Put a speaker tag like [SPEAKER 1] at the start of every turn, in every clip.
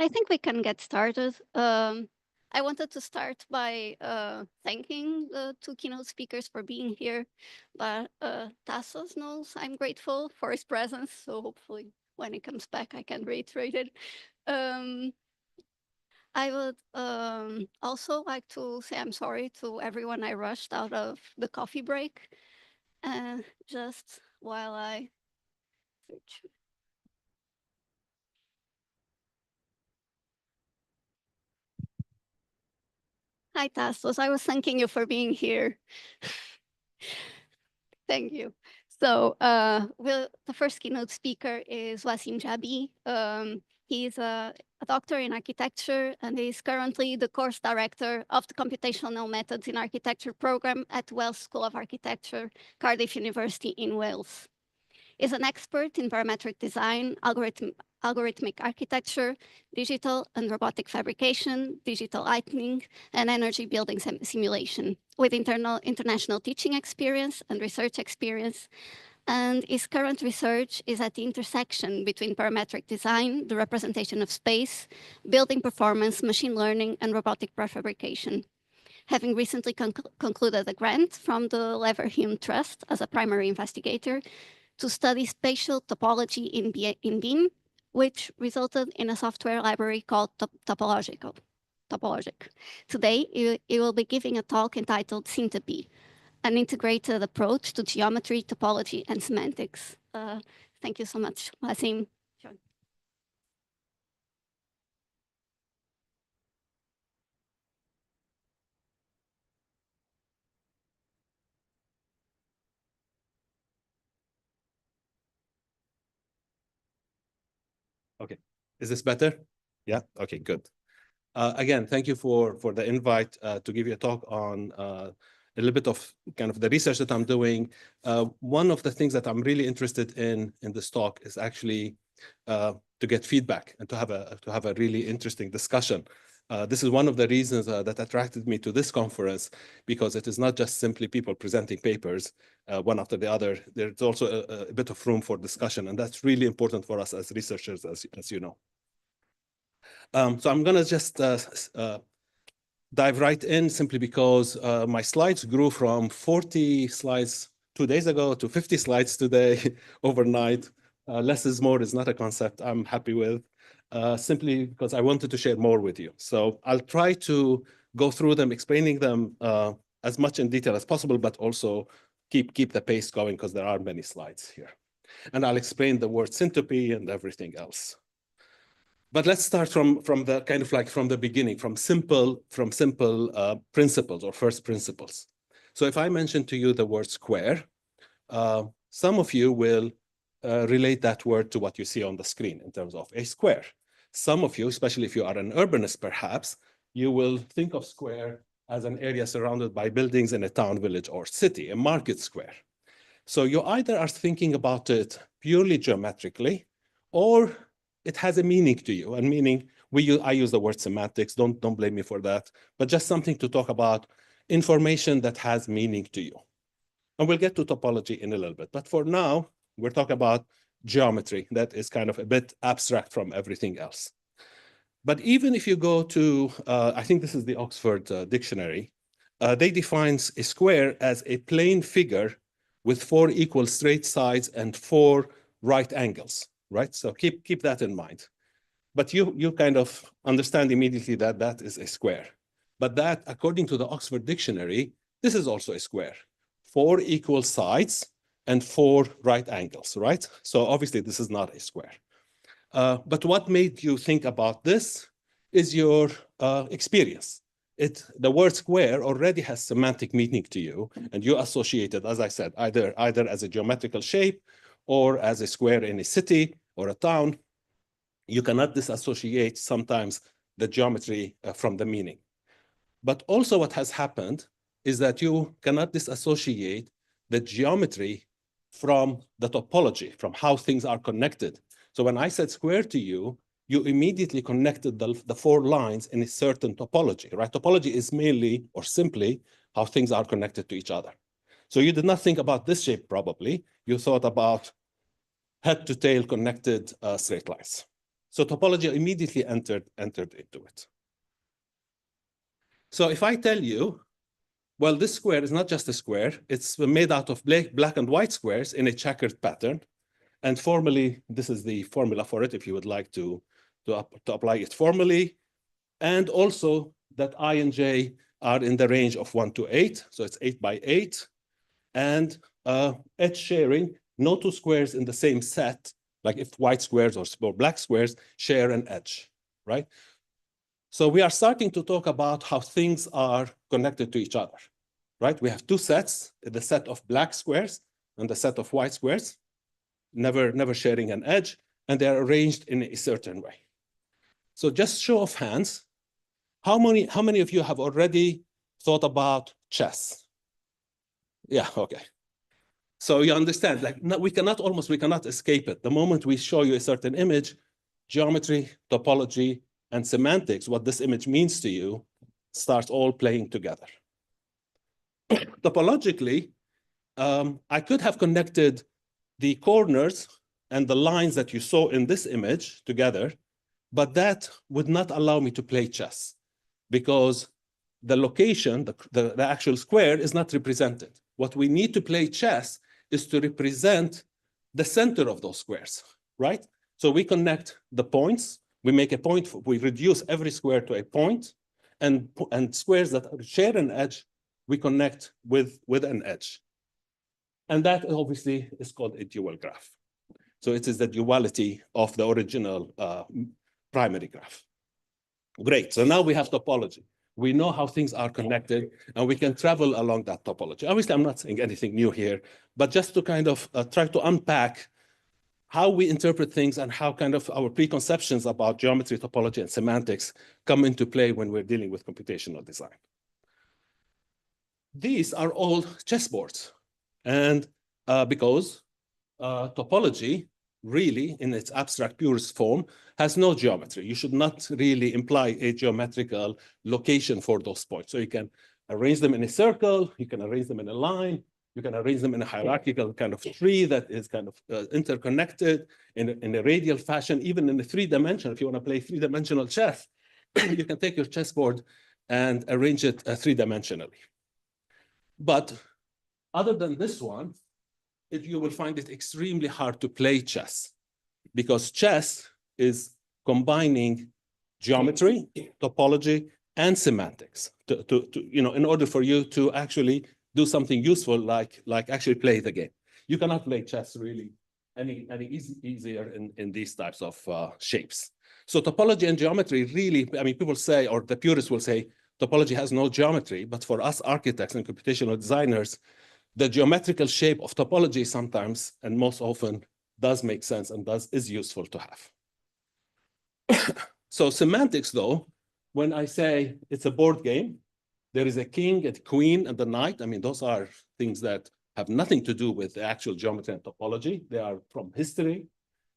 [SPEAKER 1] I think we can get started. I wanted to start by thanking the two keynote speakers for being here, but Tasos knows I'm grateful for his presence, so hopefully when he comes back, I can reiterate it. Um, I would also like to say I'm sorry to everyone I rushed out of the coffee break, just while I search. Hi, Tasos. I was thanking you for being here. Thank you. So the first keynote speaker is Wassim Jabi. He's a doctor in architecture, and he's currently the course director of the Computational Methods in Architecture program at Wells School of Architecture, Cardiff University in Wales. Is an expert in parametric design, algorithmic architecture, digital and robotic fabrication, digital lighting, and energy building simulation, with international teaching experience and research experience. And his current research is at the intersection between parametric design, the representation of space, building performance, machine learning, and robotic prefabrication. Having recently concluded a grant from the Leverhulme Trust as a primary investigator to study spatial topology in Beam, which resulted in a software library called Topologic. Today, he will be giving a talk entitled Syntopy, an integrated approach to geometry, topology, and semantics. Thank you so much, Wassim.
[SPEAKER 2] Okay, is this better? Yeah, okay, good. Again, thank you for the invite to give you a talk on a little bit of kind of the research that I'm doing. One of the things that I'm really interested in this talk is actually to get feedback and to have a really interesting discussion. This is one of the reasons that attracted me to this conference, because it is not just simply people presenting papers one after the other. There's also a bit of room for discussion, and that's really important for us as researchers, as you know. So I'm going to just dive right in, simply because my slides grew from 40 slides 2 days ago to 50 slides today overnight. Less is more is not a concept I'm happy with, simply because I wanted to share more with you. So I'll try to go through them, explaining them as much in detail as possible, but also keep the pace going, because there are many slides here. And I'll explain the word syntopy and everything else. But let's start from the kind of like from the beginning, from simple principles or first principles. So if I mention to you the word square, some of you will relate that word to what you see on the screen in terms of a square. Some of you, especially if you are an urbanist perhaps, you will think of square as an area surrounded by buildings in a town, village, or city, a market square. So you either are thinking about it purely geometrically, or it has a meaning to you. And meaning, I use the word semantics, don't blame me for that, but just something to talk about, information that has meaning to you. And we'll get to topology in a little bit. But for now, we're talking about geometry that is kind of a bit abstract from everything else. But even if you go to, I think this is the Oxford Dictionary, they define a square as a plane figure with 4 equal straight sides and 4 right angles, right? So keep that in mind. But you kind of understand immediately that that is a square. But that, according to the Oxford Dictionary, this is also a square. 4 equal sides and 4 right angles, right? So obviously this is not a square. But what made you think about this is your experience. The word square already has semantic meaning to you, and you associate it, as I said, either as a geometrical shape or as a square in a city or a town. You cannot disassociate sometimes the geometry from the meaning. But also what has happened is that you cannot disassociate the geometry from the topology, from how things are connected. So when I said square to you, you immediately connected the 4 lines in a certain topology, right? Topology is mainly or simply how things are connected to each other. So you did not think about this shape probably. You thought about head to tail connected straight lines. So topology immediately entered into it. So if I tell you, well, this square is not just a square, it's made out of black and white squares in a checkered pattern. And formally, this is the formula for it if you would like to apply it formally. And also that I and J are in the range of 1 to 8. So it's 8 by 8. And edge sharing, no two squares in the same set, like if white squares or black squares share an edge, right? So we are starting to talk about how things are connected to each other, right? We have two sets, the set of black squares and the set of white squares, never sharing an edge, and they're arranged in a certain way. So just show of hands, how many of you have already thought about chess? Yeah, okay. So you understand, like we cannot escape it. The moment we show you a certain image, geometry, topology, and semantics, what this image means to you, starts all playing together. Topologically, I could have connected the corners and the lines that you saw in this image together, but that would not allow me to play chess because the location, the actual square is not represented. What we need to play chess is to represent the center of those squares, right? So we connect the points, we make a point, we reduce every square to a point, and squares that share an edge, we connect with an edge. And that obviously is called a dual graph. So it is the duality of the original primary graph. Great, so now we have topology. We know how things are connected, and we can travel along that topology. Obviously, I'm not saying anything new here, but just to kind of try to unpack how we interpret things and how kind of our preconceptions about geometry, topology, and semantics come into play when we're dealing with computational design. These are all chessboards, and because topology, really, in its abstract purest form, has no geometry. You should not really imply a geometrical location for those points. So you can arrange them in a circle, you can arrange them in a line, you can arrange them in a hierarchical kind of tree that is kind of interconnected in a radial fashion, even in a three-dimensional. If you want to play three-dimensional chess, you can take your chessboard and arrange it three-dimensionally. But other than this one, you will find it extremely hard to play chess because chess is combining geometry, topology, and semantics in order for you to actually do something useful like actually play the game. You cannot play chess really any easier in these types of shapes. So topology and geometry really, I mean, people say, or the purists will say, topology has no geometry, but for us architects and computational designers, the geometrical shape of topology sometimes, and most often, does make sense and is useful to have. So semantics, though, when I say it's a board game, there is a king, a queen, and a knight. I mean, those are things that have nothing to do with the actual geometry and topology. They are from history.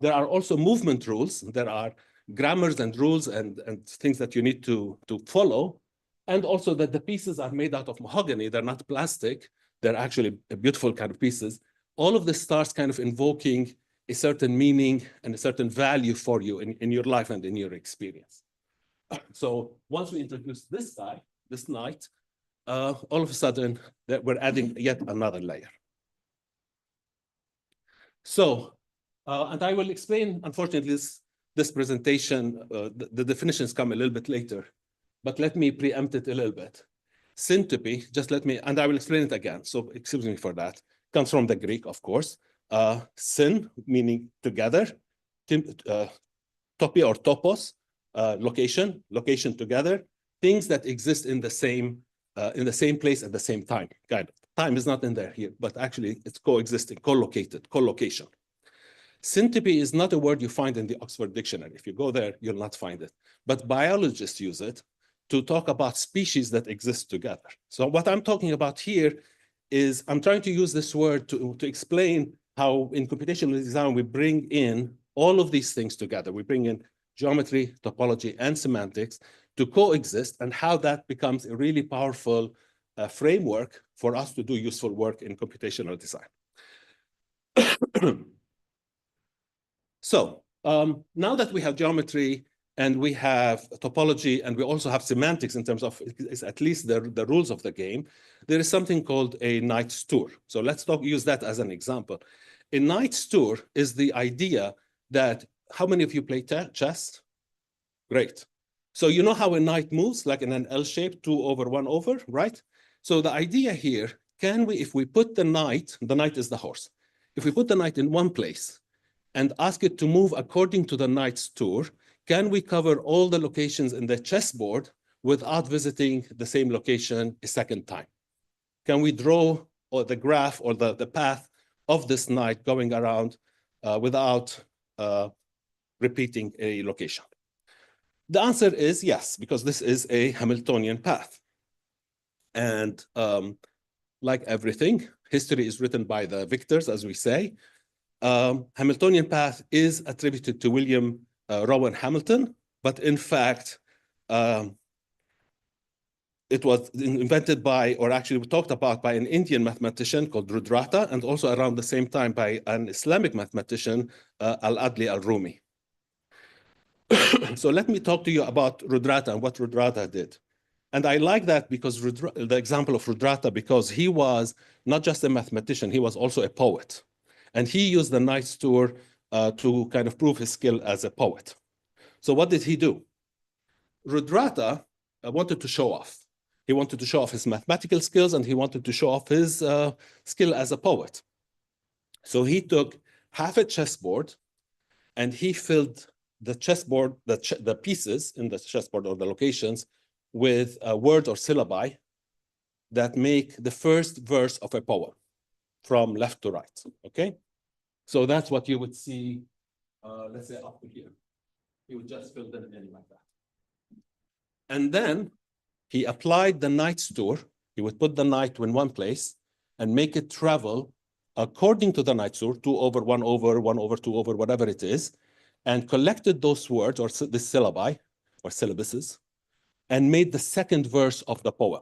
[SPEAKER 2] There are also movement rules. There are grammars and rules and things that you need to follow. And also that the pieces are made out of mahogany. They're not plastic. They're actually beautiful kind of pieces. All of this starts kind of invoking a certain meaning and a certain value for you in your life and in your experience. So once we introduce this guy, this knight, all of a sudden we're adding yet another layer. So, and I will explain, unfortunately, this presentation, the definitions come a little bit later, but let me preempt it a little bit. Syntopy, just let me, and I will explain it again, so excuse me for that, comes from the Greek, of course. Syn, meaning together, topy or topos, location together, things that exist in the same place at the same time. Kind of. Time is not in there here, but actually it's coexisting, co-located, co-location. Syntopy is not a word you find in the Oxford Dictionary. If you go there, you'll not find it. But biologists use it to talk about species that exist together. So what I'm talking about here is I'm trying to use this word to explain how in computational design we bring in all of these things together. We bring in geometry, topology, and semantics to coexist, and how that becomes a really powerful framework for us to do useful work in computational design. So Now that we have geometry and we have topology and we also have semantics in terms of at least the rules of the game, there is something called a knight's tour. So let's use that as an example. A knight's tour is the idea that, how many of you play chess? Great. So you know how a knight moves, like in an L shape, 2 over, 1 over, right? So the idea here, can we, if we put the knight is the horse. If we put the knight in one place and ask it to move according to the knight's tour, can we cover all the locations in the chessboard without visiting the same location a second time? Can we draw the graph or the path of this knight going around without repeating a location? The answer is yes, because this is a Hamiltonian path. And like everything, history is written by the victors, as we say. Hamiltonian path is attributed to William Rowan Hamilton, but in fact, it was invented by, or actually talked about by, an Indian mathematician called Rudrata, and also around the same time by an Islamic mathematician, Al-Adli al-Rumi. So let me talk to you about Rudrata and what Rudrata did. And I like that because the example of Rudrata, because he was not just a mathematician, he was also a poet. And he used the knight's tour to kind of prove his skill as a poet. So what did he do? Rudrata wanted to show off. He wanted to show off his mathematical skills, and he wanted to show off his skill as a poet. So he took half a chessboard and he filled the chessboard, the pieces in the chessboard or the locations, with words or syllabi that make the first verse of a poem from left to right, okay? So that's what you would see, let's say up to here. He would just fill them in like that. And then he applied the knight's tour. He would put the knight in one place and make it travel according to the knight's tour, 2 over, 1 over, 1 over, 2 over, whatever it is, and collected those words or the syllabi or syllabuses and made the second verse of the poem,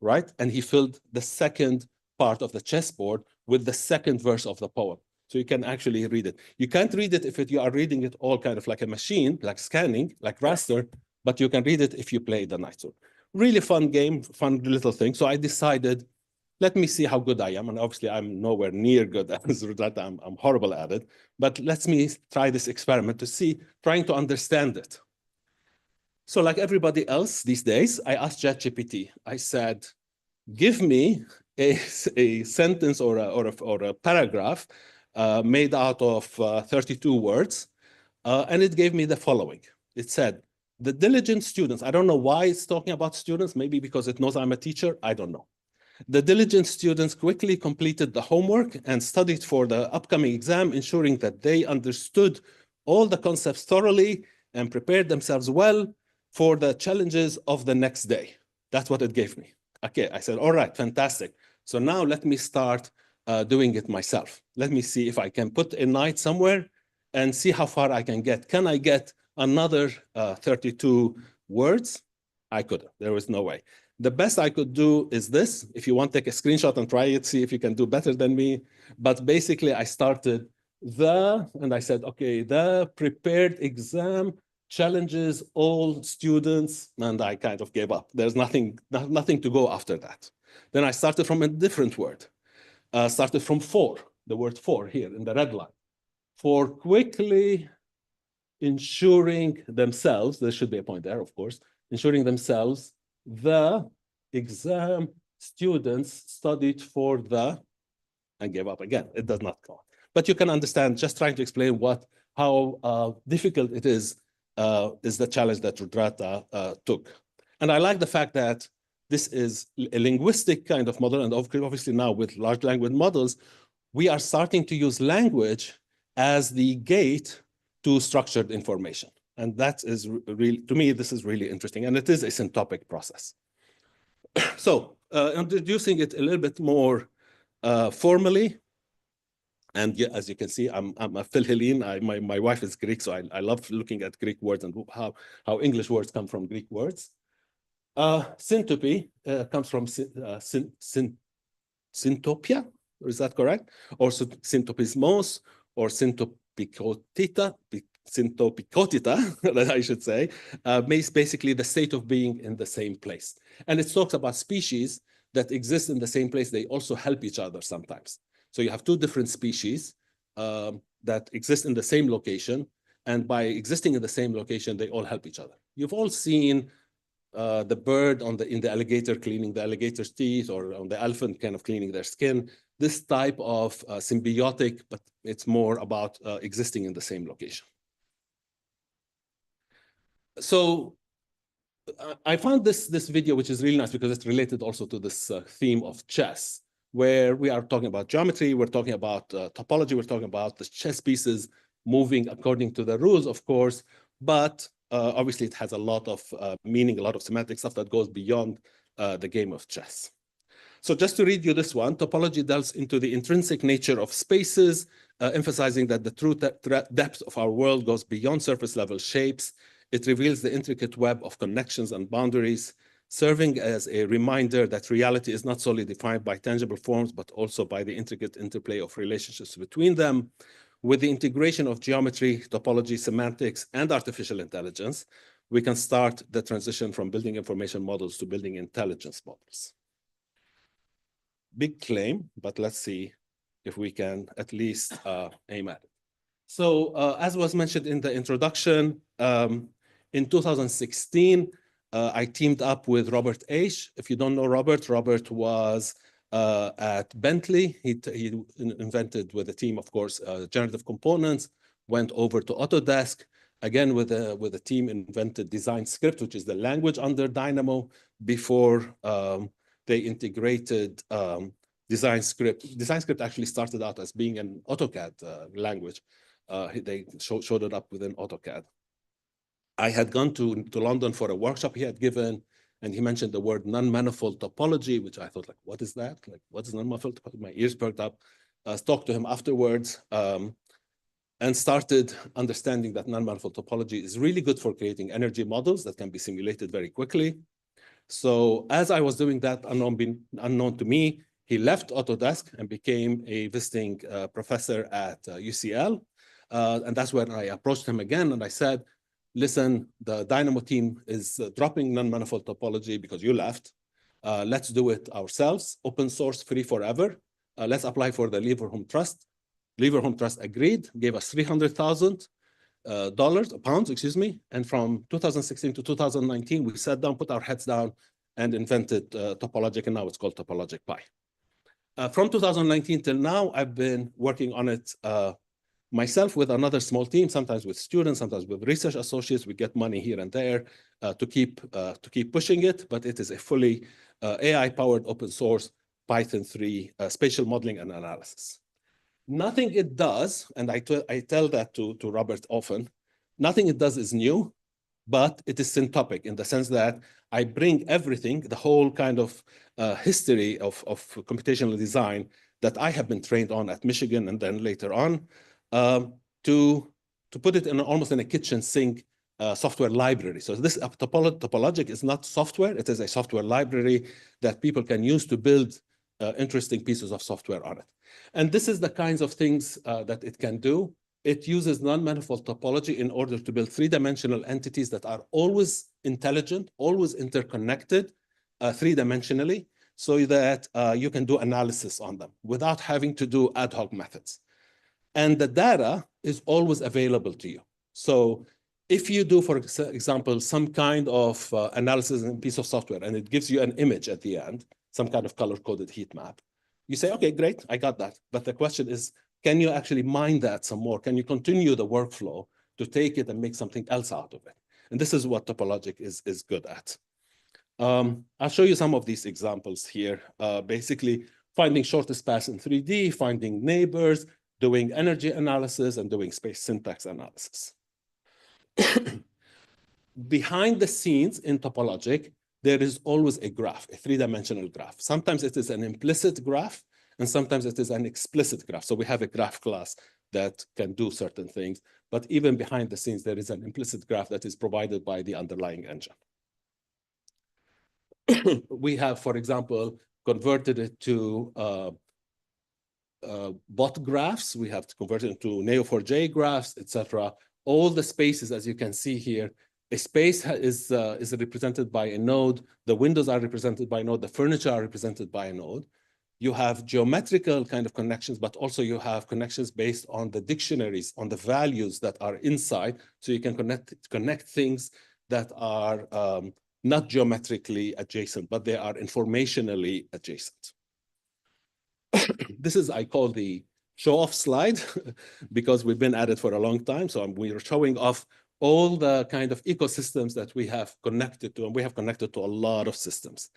[SPEAKER 2] right? And he filled the second part of the chessboard with the second verse of the poem. So you can actually read it. You can't read it if you are reading it all kind of like a machine, like scanning, like raster, but you can read it if you play the knight's tour. Really fun game, fun little thing. So I decided, let me see how good I am. And obviously I'm nowhere near good as Rudrata. I'm horrible at it. But let me try this experiment to see, trying to understand it. So like everybody else these days, I asked ChatGPT. I said, give me a sentence or a paragraph made out of 32 words. And it gave me the following. It said, the diligent students, I don't know why it's talking about students, maybe because it knows I'm a teacher, I don't know. The diligent students quickly completed the homework and studied for the upcoming exam, ensuring that they understood all the concepts thoroughly and prepared themselves well for the challenges of the next day. That's what it gave me. Okay, I said, all right, fantastic. So now let me start doing it myself. Let me see if I can put a knight somewhere and see how far I can get. Can I get another 32 words? I couldn't. There was no way. The best I could do is this. If you want, take a screenshot and try it, see if you can do better than me. But basically, I started and I said, okay, the prepared exam challenges all students, and I kind of gave up. There's nothing to go after that. Then I started from a different word. Started from for, the word for here in the red line. For quickly ensuring themselves, there should be a point there, of course, ensuring themselves, the exam students studied for the, and gave up again. It does not go. But you can understand, just trying to explain how difficult it is the challenge that Rudrata took. And I like the fact that this is a linguistic kind of model, and obviously now with large language models, we are starting to use language as the gate to structured information. And that is really, to me, this is really interesting. And it is a syntopic process. So introducing it a little bit more formally, and yeah, as you can see, I'm a Philhellene. My wife is Greek, so I love looking at Greek words and how English words come from Greek words. Syntopy comes from Syntopia, is that correct? Or syntopismos, or syntopikotita, Syntopy, I should say, means basically the state of being in the same place. And it talks about species that exist in the same place. They also help each other sometimes. So you have two different species that exist in the same location. And by existing in the same location, they all help each other. You've all seen the bird in the alligator cleaning the alligator's teeth, or on the elephant kind of cleaning their skin. This type of symbiotic, but it's more about existing in the same location. So I found this video, which is really nice because it's related also to this theme of chess, where we are talking about geometry, we're talking about topology, we're talking about the chess pieces moving according to the rules, of course, but obviously it has a lot of meaning, a lot of semantic stuff that goes beyond the game of chess. So just to read you this one, topology delves into the intrinsic nature of spaces, emphasizing that the true depth of our world goes beyond surface level shapes. It reveals the intricate web of connections and boundaries, serving as a reminder that reality is not solely defined by tangible forms, but also by the intricate interplay of relationships between them. With the integration of geometry, topology, semantics, and artificial intelligence, we can start the transition from building information models to building intelligence models. Big claim, but let's see if we can at least aim at it. So as was mentioned in the introduction, in 2016, I teamed up with Robert Aish. If you don't know Robert, Robert was at Bentley. He invented with a team, of course, generative components, went over to Autodesk. Again, with a team, invented Design Script, which is the language under Dynamo, before they integrated Design Script. Design Script actually started out as being an AutoCAD language. They showed it up within AutoCAD. I had gone to London for a workshop he had given, and he mentioned the word non-manifold topology, which I thought, like, what is that? Like, what is non-manifold topology? My ears perked up. Talked to him afterwards, and started understanding that non-manifold topology is really good for creating energy models that can be simulated very quickly. So as I was doing that, unknown to me, he left Autodesk and became a visiting professor at UCL. And that's when I approached him again and I said, listen, the Dynamo team is dropping non-manifold topology because you left. Let's do it ourselves, open source, free forever. Let's apply for the Leverhulme Trust. Leverhulme Trust agreed, gave us $300,000, pounds, excuse me. And from 2016 to 2019, we sat down, put our heads down, and invented Topologic, and now it's called Topologic Pi. From 2019 till now, I've been working on it myself with another small team, sometimes with students, sometimes with research associates. We get money here and there to keep pushing it, but it is a fully AI-powered open source Python 3 spatial modeling and analysis. Nothing it does, and I tell that to Robert often, nothing it does is new, but it is syntopic in the sense that I bring everything, the whole kind of history of computational design that I have been trained on at Michigan and then later on, to put it in almost in a kitchen sink software library. So this Topologic is not software, it is a software library that people can use to build interesting pieces of software on it. And this is the kinds of things that it can do. It uses non-manifold topology in order to build three-dimensional entities that are always intelligent, always interconnected three-dimensionally, so that you can do analysis on them without having to do ad hoc methods. And the data is always available to you. So if you do, for example, some kind of analysis in a piece of software and it gives you an image at the end, some kind of color-coded heat map, you say, okay, great, I got that. But the question is, can you actually mine that some more? Can you continue the workflow to take it and make something else out of it? And this is what Topologic is good at. I'll show you some of these examples here. Basically, finding shortest path in 3D, finding neighbors, doing energy analysis, and doing space syntax analysis. Behind the scenes in Topologic, there is always a graph, a three-dimensional graph. Sometimes it is an implicit graph, and sometimes it is an explicit graph. So we have a graph class that can do certain things, but even behind the scenes, there is an implicit graph that is provided by the underlying engine. We have, for example, converted it to bot graphs. We have converted it to Neo4j graphs, etc. all the spaces, as you can see here, a space is represented by a node, the windows are represented by a node, the furniture are represented by a node. You have geometrical kind of connections, but also you have connections based on the dictionaries, on the values that are inside, so you can connect things that are not geometrically adjacent, but they are informationally adjacent. This is, I call the show-off slide, because we've been at it for a long time. So we are showing off all the kind of ecosystems that we have connected to, and we have connected to a lot of systems.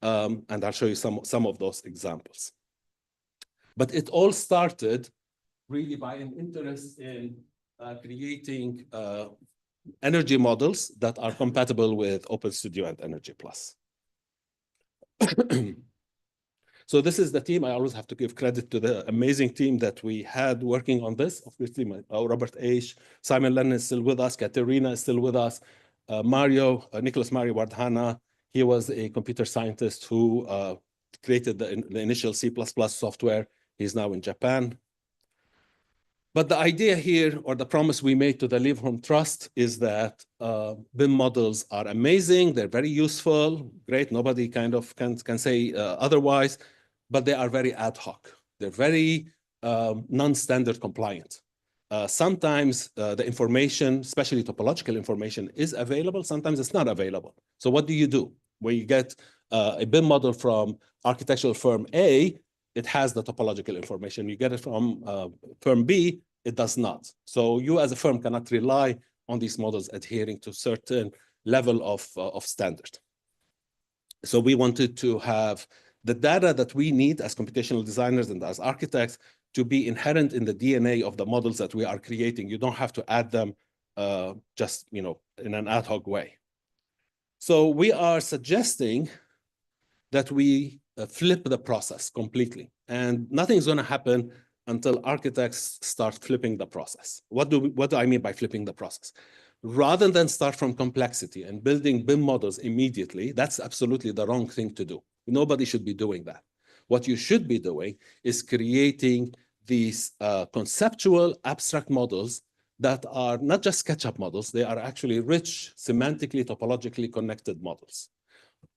[SPEAKER 2] And I'll show you some of those examples. But it all started really by an interest in creating energy models that are compatible with OpenStudio and Energy Plus. So this is the team. I always have to give credit to the amazing team that we had working on this. Obviously, Robert H., Simon Lennon is still with us, Katerina is still with us, Nicholas Mario Wardhana, he was a computer scientist who created the initial C++ software. He's now in Japan. But the idea here, or the promise we made to the Leave Home Trust, is that BIM models are amazing, they're very useful, great, nobody kind of can say otherwise, but they are very ad hoc. They're very non-standard compliant. Sometimes the information, especially topological information, is available, sometimes it's not available. So what do you do? When you get a BIM model from architectural firm A, it has the topological information. You get it from firm B, it does not. So you as a firm cannot rely on these models adhering to certain level of standard. So we wanted to have the data that we need as computational designers and as architects to be inherent in the DNA of the models that we are creating. You don't have to add them just in an ad hoc way. So we are suggesting that we flip the process completely. And nothing's going to happen until architects start flipping the process. What do I mean by flipping the process? Rather than start from complexity and building BIM models immediately, that's absolutely the wrong thing to do. Nobody should be doing that. What you should be doing is creating these conceptual abstract models that are not just SketchUp models, they are actually rich, semantically, topologically connected models,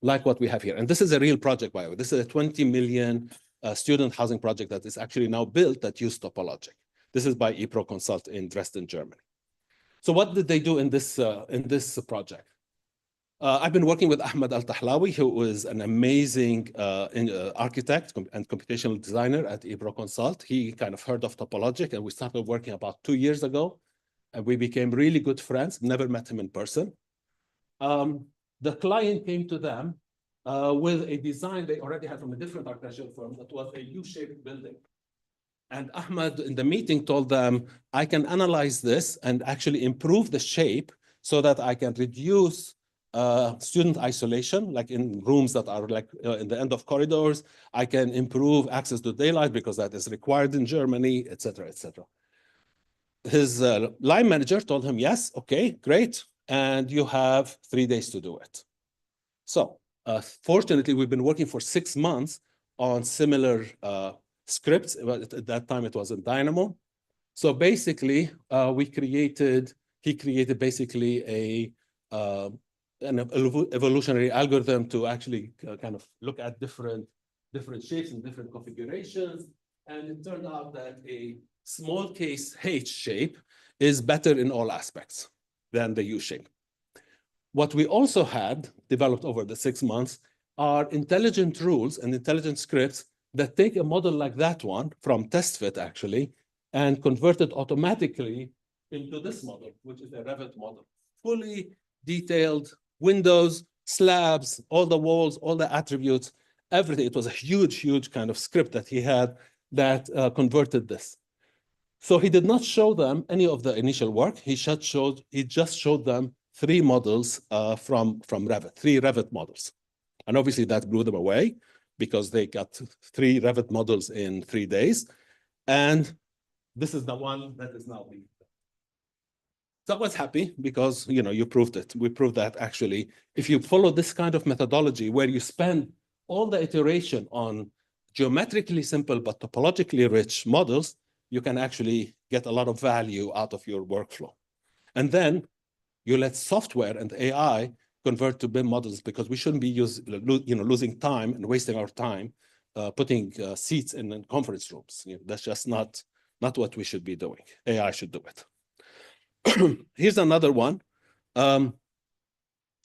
[SPEAKER 2] like what we have here. And this is a real project, by the way. This is a 20 million student housing project that is actually now built that use topologic. This is by ePro Consult in Dresden, Germany. So what did they do in this project? I've been working with Ahmed Al-Tahlawi, who is an amazing architect and computational designer at ePro Consult. He kind of heard of topologic, and we started working about 2 years ago. And we became really good friends, never met him in person. The client came to them with a design they already had from a different architectural firm that was a U-shaped building. And Ahmed in the meeting told them, I can analyze this and actually improve the shape so that I can reduce student isolation, like in rooms that are like in the end of corridors. I can improve access to daylight because that is required in Germany, et cetera, et cetera. His line manager told him, yes, okay, great. And you have 3 days to do it. So fortunately, we've been working for 6 months on similar scripts. At that time, it was in Dynamo. So basically, he created basically an evolutionary algorithm to actually kind of look at different shapes and different configurations. And it turned out that a small case H shape is better in all aspects than the U shape. What we also had developed over the 6 months are intelligent rules and intelligent scripts that take a model like that one from TestFit actually and convert it automatically into this model, which is a Revit model. Fully detailed windows, slabs, all the walls, all the attributes, everything. It was a huge, huge kind of script that he had that converted this. So he did not show them any of the initial work. He just showed them 3 models from Revit, 3 Revit models. And obviously that blew them away because they got 3 Revit models in 3 days. And this is the one that is now being done. So I was happy because you proved it. We proved that actually, if you follow this kind of methodology where you spend all the iteration on geometrically simple but topologically rich models, you can actually get a lot of value out of your workflow. And then you let software and AI convert to BIM models, because we shouldn't be losing time and wasting our time putting seats in conference rooms. That's just not what we should be doing. AI should do it. Here's another one.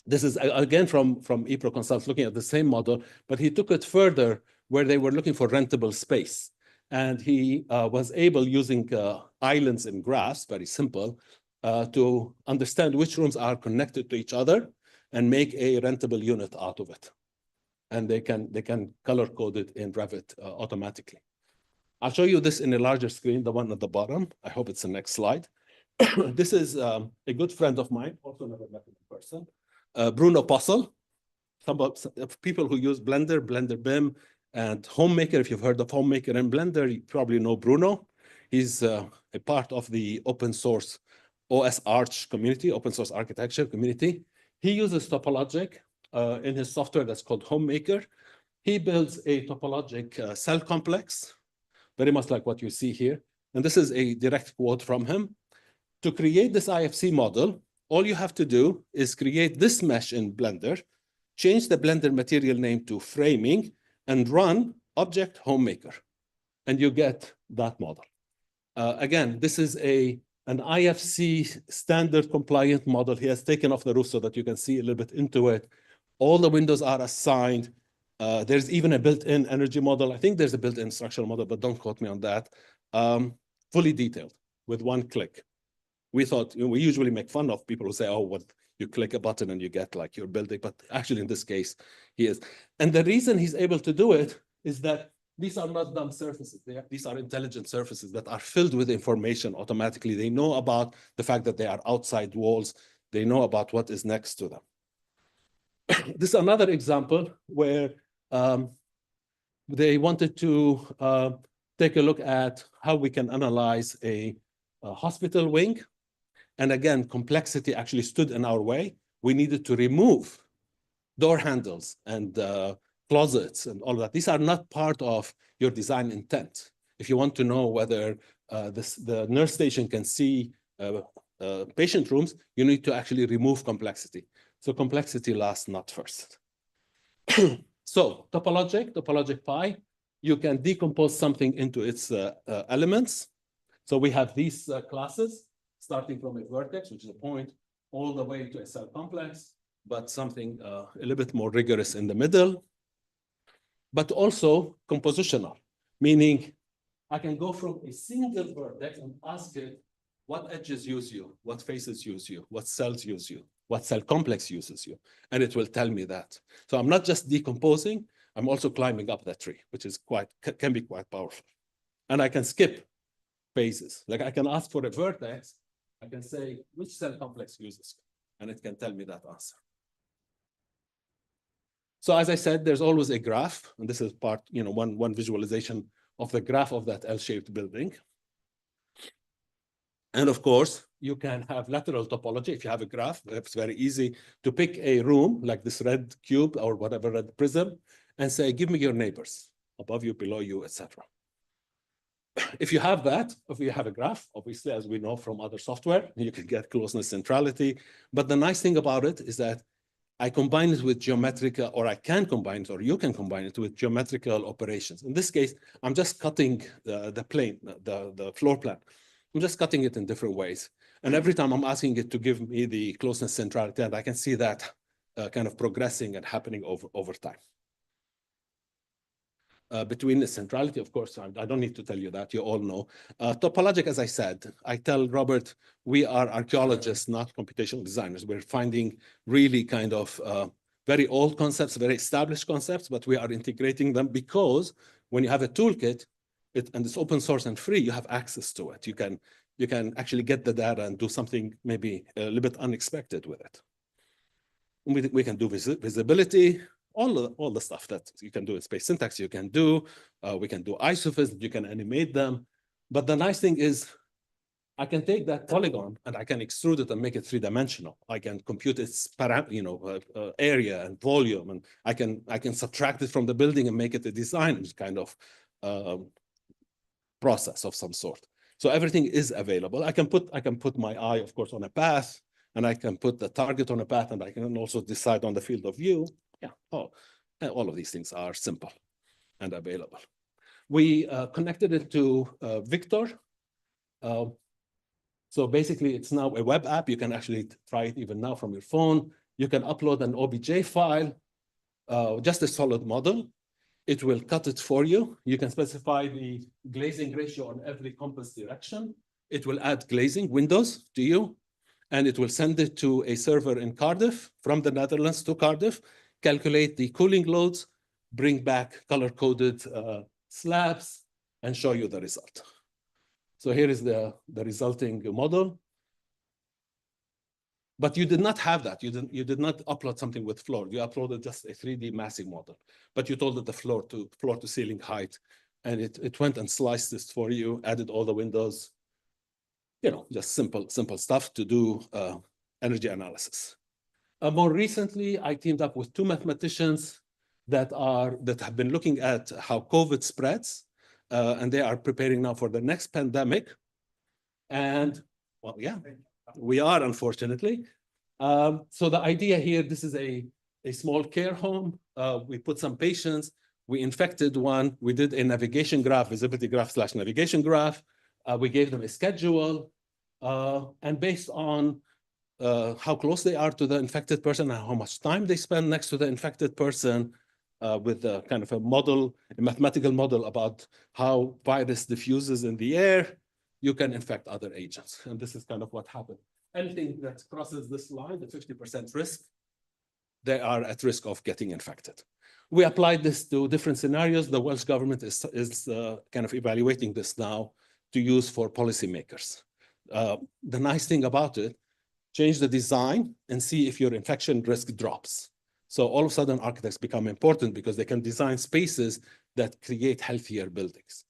[SPEAKER 2] This is again from ePro Consult, looking at the same model, but he took it further, where they were looking for rentable space. And he was able, using islands in graphs, very simple, to understand which rooms are connected to each other and make a rentable unit out of it. And they can color code it in Revit automatically. I'll show you this in a larger screen, the one at the bottom. I hope it's the next slide. This is a good friend of mine, also never met him in person, Bruno Possel. Some people who use Blender, Blender BIM, and Homemaker. If you've heard of Homemaker and Blender, you probably know Bruno. He's a part of the open source OS Arch community, open source architecture community. He uses topologic in his software that's called Homemaker. He builds a topologic cell complex, very much like what you see here. And this is a direct quote from him. To create this IFC model, all you have to do is create this mesh in Blender, change the Blender material name to framing, and run object Homemaker, and you get that model. Again, this is an IFC standard compliant model. He has taken off the roof so that you can see a little bit into it. All the windows are assigned. There's even a built-in energy model. I think there's a built-in structural model, but don't quote me on that. Fully detailed with one click. We thought, we usually make fun of people who say, oh, what, you click a button and you get like your building, but actually in this case, he is. And the reason he's able to do it is that these are not dumb surfaces. These are intelligent surfaces that are filled with information automatically. They know about the fact that they are outside walls. They know about what is next to them. This is another example where they wanted to take a look at how we can analyze a hospital wing. And again, complexity actually stood in our way. We needed to remove door handles and closets and all of that. These are not part of your design intent. If you want to know whether the nurse station can see patient rooms, you need to actually remove complexity. So complexity last, not first. So topologic pi, you can decompose something into its elements. So we have these classes, starting from a vertex, which is a point, all the way to a cell complex, but something a little bit more rigorous in the middle. But also compositional, meaning I can go from a single vertex and ask it what edges use you, what faces use you, what cells use you, what cell complex uses you, and it will tell me that. So I'm not just decomposing, I'm also climbing up that tree, which is can be quite powerful. And I can skip phases. Like I can ask for a vertex, I can say which cell complex uses, and it can tell me that answer. So as I said, there's always a graph, and this is part, one visualization of the graph of that L-shaped building. And of course, you can have lateral topology. If you have a graph, it's very easy to pick a room like this red cube or whatever red prism and say, give me your neighbors, above you, below you, etc. If you have that, if you have a graph, obviously, as we know from other software, you can get closeness centrality. But the nice thing about it is that I combine it with geometrical, or I can combine it, or you can combine it with geometrical operations. In this case, I'm just cutting the plane, the floor plan. I'm just cutting it in different ways. And every time I'm asking it to give me the closeness centrality, and I can see that kind of progressing and happening over time. Between the centrality, of course, I don't need to tell you that, you all know. Topologic, as I said, I tell Robert, we are archaeologists, not computational designers. We're finding really kind of very old concepts, very established concepts, but we are integrating them because when you have a toolkit, and it's open source and free, you have access to it. You can actually get the data and do something maybe a little bit unexpected with it. We can do visibility, all the stuff that you can do in space syntax, you can do. We can do isophysics, you can animate them. But the nice thing is, I can take that polygon and I can extrude it and make it three-dimensional. I can compute its area and volume, and I can subtract it from the building and make it a design kind of process of some sort. So everything is available. I can put my eye, of course, on a path, and I can put the target on a path, and I can also decide on the field of view. Yeah, all of these things are simple and available. We connected it to Victor. So basically, it's now a web app. You can actually try it even now from your phone. You can upload an OBJ file, just a solid model. It will cut it for you. You can specify the glazing ratio on every compass direction. It will add glazing windows to you, and it will send it to a server in Cardiff, from the Netherlands to Cardiff, calculate the cooling loads, bring back color-coded slabs, and show you the result. So here is the resulting model. But you did not have that. You did not upload something with floor. You uploaded just a 3D massing model. But you told it the floor to ceiling height, and it went and sliced this for you, added all the windows. You know, just simple stuff to do energy analysis. More recently, I teamed up with two mathematicians that have been looking at how COVID spreads, and they are preparing now for the next pandemic. And well, yeah, we are, unfortunately. So the idea here, this is a small care home. We put some patients, we infected one, we did a navigation graph, visibility graph / navigation graph. We gave them a schedule, and based on how close they are to the infected person and how much time they spend next to the infected person, with a kind of a model, a mathematical model about how virus diffuses in the air, you can infect other agents. And this is kind of what happened. Anything that crosses this line, the 50% risk, they are at risk of getting infected. We applied this to different scenarios. The Welsh government is kind of evaluating this now to use for policymakers. The nice thing about it, change the design and see if your infection risk drops. So all of a sudden, architects become important because they can design spaces that create healthier buildings.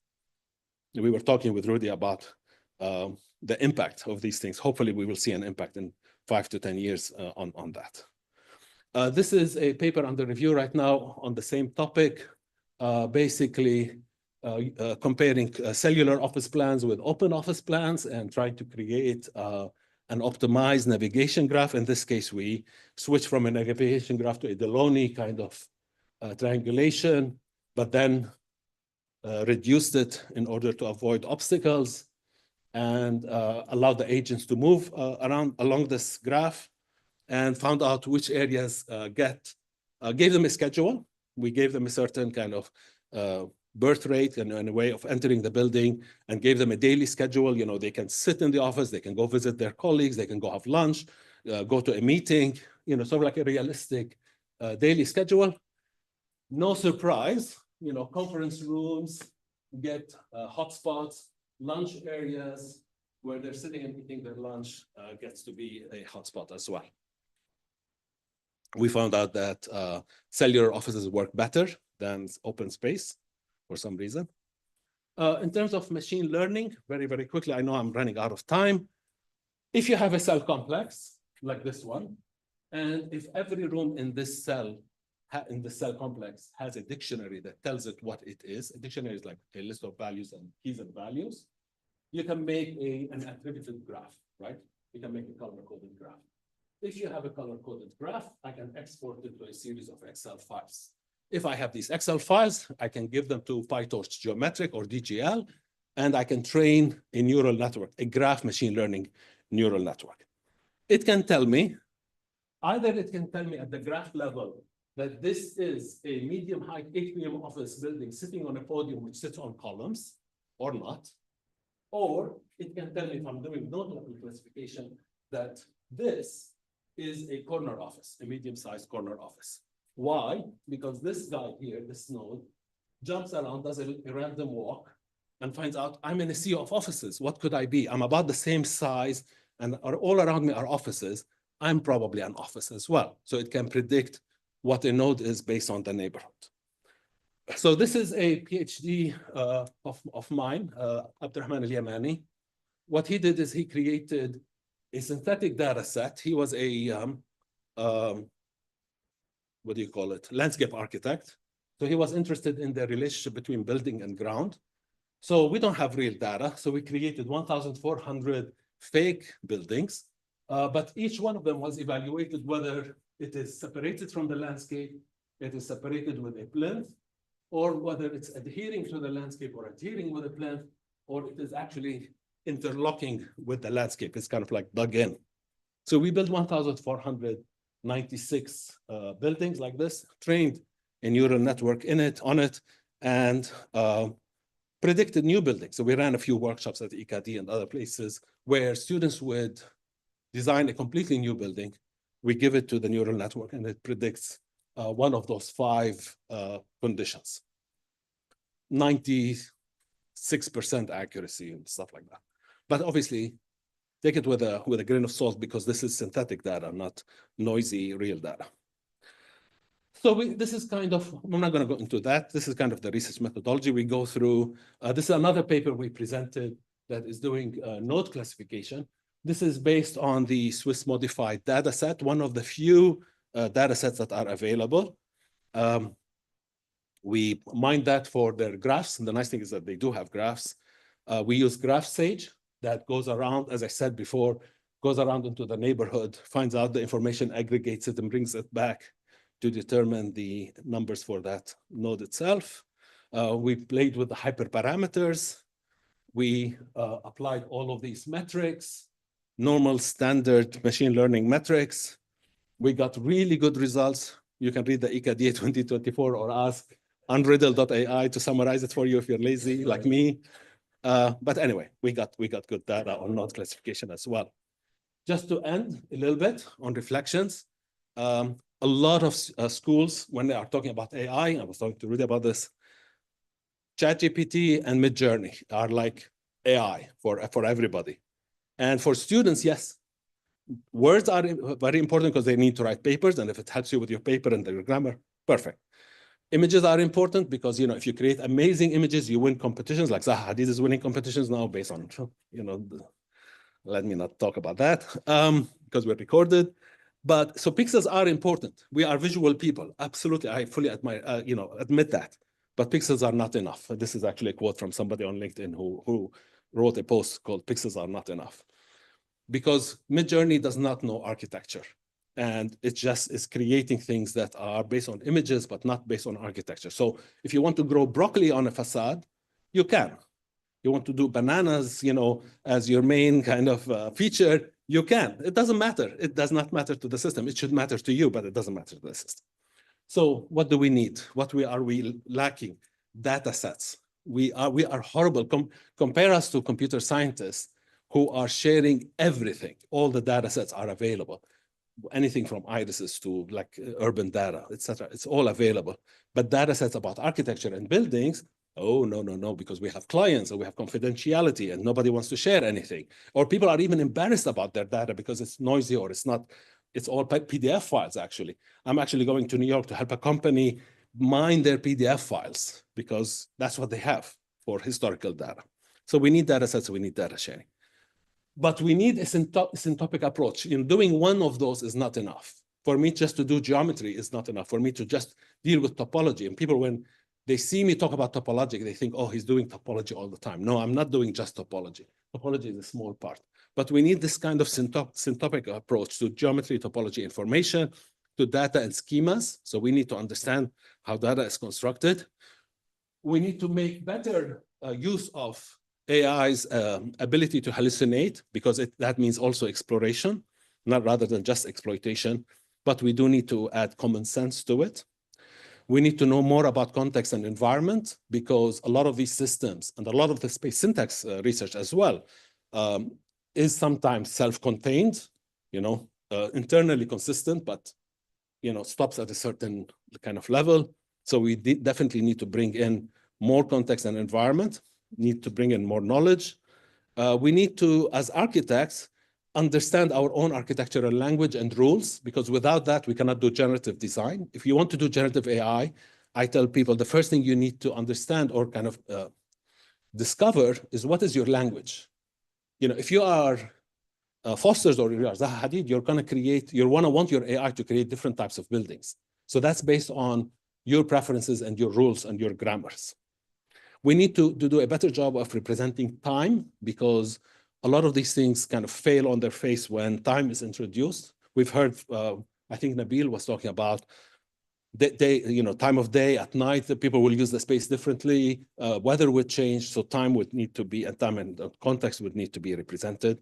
[SPEAKER 2] We were talking with Rudy about the impact of these things. Hopefully, we will see an impact in 5 to 10 years on that. This is a paper under review right now on the same topic, basically comparing cellular office plans with open office plans and trying to create an optimized navigation graph. In this case, we switched from a navigation graph to a Delaunay kind of triangulation, but then reduced it in order to avoid obstacles and allowed the agents to move along this graph, and found out which areas gave them a schedule. We gave them a certain kind of birth rate and a way of entering the building, and gave them a daily schedule. You know, they can sit in the office, they can go visit their colleagues, they can go have lunch, go to a meeting, you know, sort of like a realistic daily schedule. No surprise, you know, conference rooms get hotspots, lunch areas where they're sitting and eating their lunch gets to be a hotspot as well. We found out that cellular offices work better than open space for some reason. In terms of machine learning, very, very quickly, I know I'm running out of time. If you have a cell complex like this one, and if every room in this cell complex has a dictionary that tells it what it is, a dictionary is like a list of values and keys and values, you can make an attributed graph, right? You can make a color-coded graph. If you have a color-coded graph, I can export it to a series of Excel files. If I have these Excel files, I can give them to PyTorch Geometric or DGL, and I can train a neural network, a graph machine learning neural network. It can tell me, either it can tell me at the graph level that this is a medium height atrium office building sitting on a podium which sits on columns or not, or it can tell me, if I'm doing node level classification, that this is a corner office, a medium-sized corner office. Why? Because this guy here, this node, jumps around, does a random walk, and finds out I'm in a sea of offices. What could I be? I'm about the same size, and all around me are offices. I'm probably an office as well. So it can predict what a node is based on the neighborhood. So this is a PhD of mine, Abdurrahman Al-Yamani. What he did is he created a synthetic data set. He was a what do you call it? Landscape architect. So he was interested in the relationship between building and ground. So we don't have real data. So we created 1,400 fake buildings, but each one of them was evaluated whether it is separated from the landscape, it is separated with a plinth, or whether it's adhering to the landscape or adhering with a plinth, or it is actually interlocking with the landscape. It's kind of like dug in. So we built 1,496 buildings like this, trained a neural network on it, and predicted new buildings. So we ran a few workshops at EKD and other places where students would design a completely new building. We give it to the neural network and it predicts one of those 5 conditions. 96% accuracy and stuff like that. But obviously, take it with a grain of salt because this is synthetic data, not noisy real data. So this is kind of, I'm not going to go into that. This is kind of the research methodology we go through. This is another paper we presented that is doing node classification. This is based on the Swiss modified data set, one of the few data sets that are available. We mined that for their graphs. And the nice thing is that they do have graphs. We use Graph Sage that goes around, as I said before, goes around into the neighborhood, finds out the information, aggregates it, and brings it back to determine the numbers for that node itself. We played with the hyperparameters. We applied all of these metrics, normal standard machine learning metrics. We got really good results. You can read the EKDA 2024 or ask unriddle.ai to summarize it for you if you're lazy like me. But anyway, we got good data on node classification as well. Just to end a little bit on reflections, a lot of schools, when they are talking about AI, I was talking to Rudy about this, ChatGPT and Midjourney are like AI for everybody. And for students, yes, words are very important because they need to write papers, and if it helps you with your paper and your grammar, perfect. Images are important because, if you create amazing images, you win competitions, like Zaha Hadid is winning competitions now based on, let me not talk about that because we're recorded. But so pixels are important. We are visual people. Absolutely. I fully admit that. But pixels are not enough. This is actually a quote from somebody on LinkedIn who wrote a post called "Pixels Are Not Enough." Because Midjourney does not know architecture. And it just is creating things that are based on images, but not based on architecture. So if you want to grow broccoli on a facade, you can. You want to do bananas, as your main kind of feature, you can. It doesn't matter. It does not matter to the system. It should matter to you, but it doesn't matter to the system. So what do we need? What are we lacking? Data sets. We are horrible. Compare us to computer scientists who are sharing everything. All the data sets are available. Anything from irises to urban data, etc. It's all available. But data sets about architecture and buildings, oh, no, because we have clients or we have confidentiality and nobody wants to share anything. Or people are even embarrassed about their data because it's noisy or it's not, it's all PDF files, actually. I'm actually going to New York to help a company mine their PDF files because that's what they have for historical data. So we need data sets, we need data sharing. But we need a syntopic approach. Doing one of those is not enough. For me, just to do geometry is not enough. For me to just deal with topology. And people, when they see me talk about topology, they think, oh, he's doing topology all the time. No, I'm not doing just topology. Topology is a small part. But we need this kind of syntopic approach to geometry, topology, information, to data and schemas. So we need to understand how data is constructed. We need to make better use of AI's ability to hallucinate, because that means also exploration, not rather than just exploitation. But we do need to add common sense to it. We need to know more about context and environment, because a lot of these systems and a lot of the space syntax research as well is sometimes self-contained, internally consistent, but stops at a certain kind of level. So we definitely need to bring in more context and environment, need to bring in more knowledge. We need to, as architects, understand our own architectural language and rules, because without that, we cannot do generative design. If you want to do generative AI, I tell people the first thing you need to understand or kind of discover is what is your language. If you are Foster's or you are Zaha Hadid, you're going to create, you want your AI to create different types of buildings. So that's based on your preferences and your rules and your grammars. We need to do a better job of representing time, because a lot of these things kind of fail on their face when time is introduced. We've heard, I think Nabil was talking about time of day, at night, the people will use the space differently. Weather would change, so time would need to be, and time and context would need to be represented.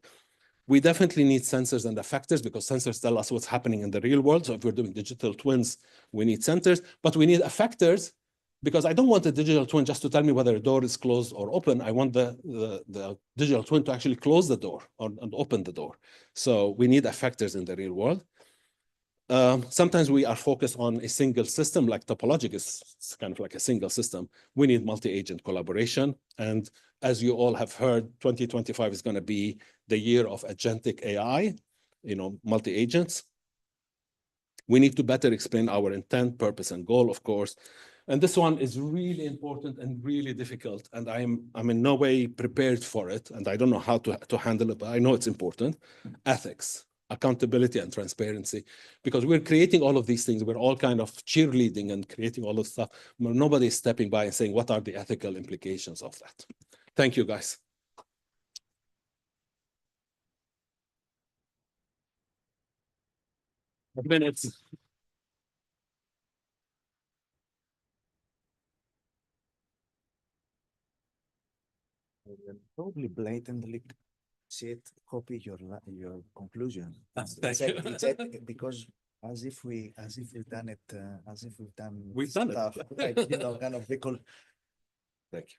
[SPEAKER 2] We definitely need sensors and effectors, because sensors tell us what's happening in the real world. So if we're doing digital twins, we need sensors, but we need effectors, because I don't want a digital twin just to tell me whether a door is closed or open. I want the digital twin to actually close the door and open the door. So we need effectors in the real world. Sometimes we are focused on a single system, like topology is kind of like a single system. We need multi-agent collaboration. And as you all have heard, 2025 is going to be the year of agentic AI, multi-agents. We need to better explain our intent, purpose, and goal, of course. And this one is really important and really difficult. And I'm in no way prepared for it. And I don't know how to handle it, but I know it's important. Ethics, accountability, and transparency, because we're creating all of these things. We're all kind of cheerleading and creating all this stuff. But nobody's stepping by and saying, what are the ethical implications of that? Thank you, guys. Minutes.
[SPEAKER 3] Probably blatantly copy your conclusion.
[SPEAKER 2] Thank you.
[SPEAKER 3] Because as if we've done it, as if we've done
[SPEAKER 2] stuff,
[SPEAKER 3] like, kind of recall.
[SPEAKER 2] Thank you.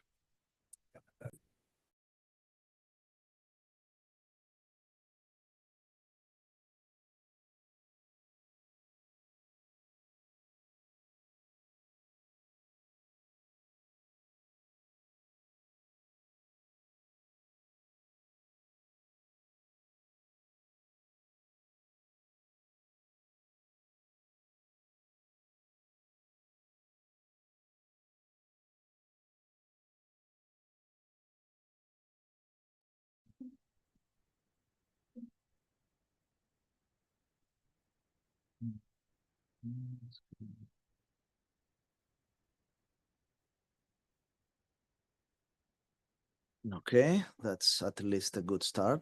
[SPEAKER 3] Okay, that's at least a good start.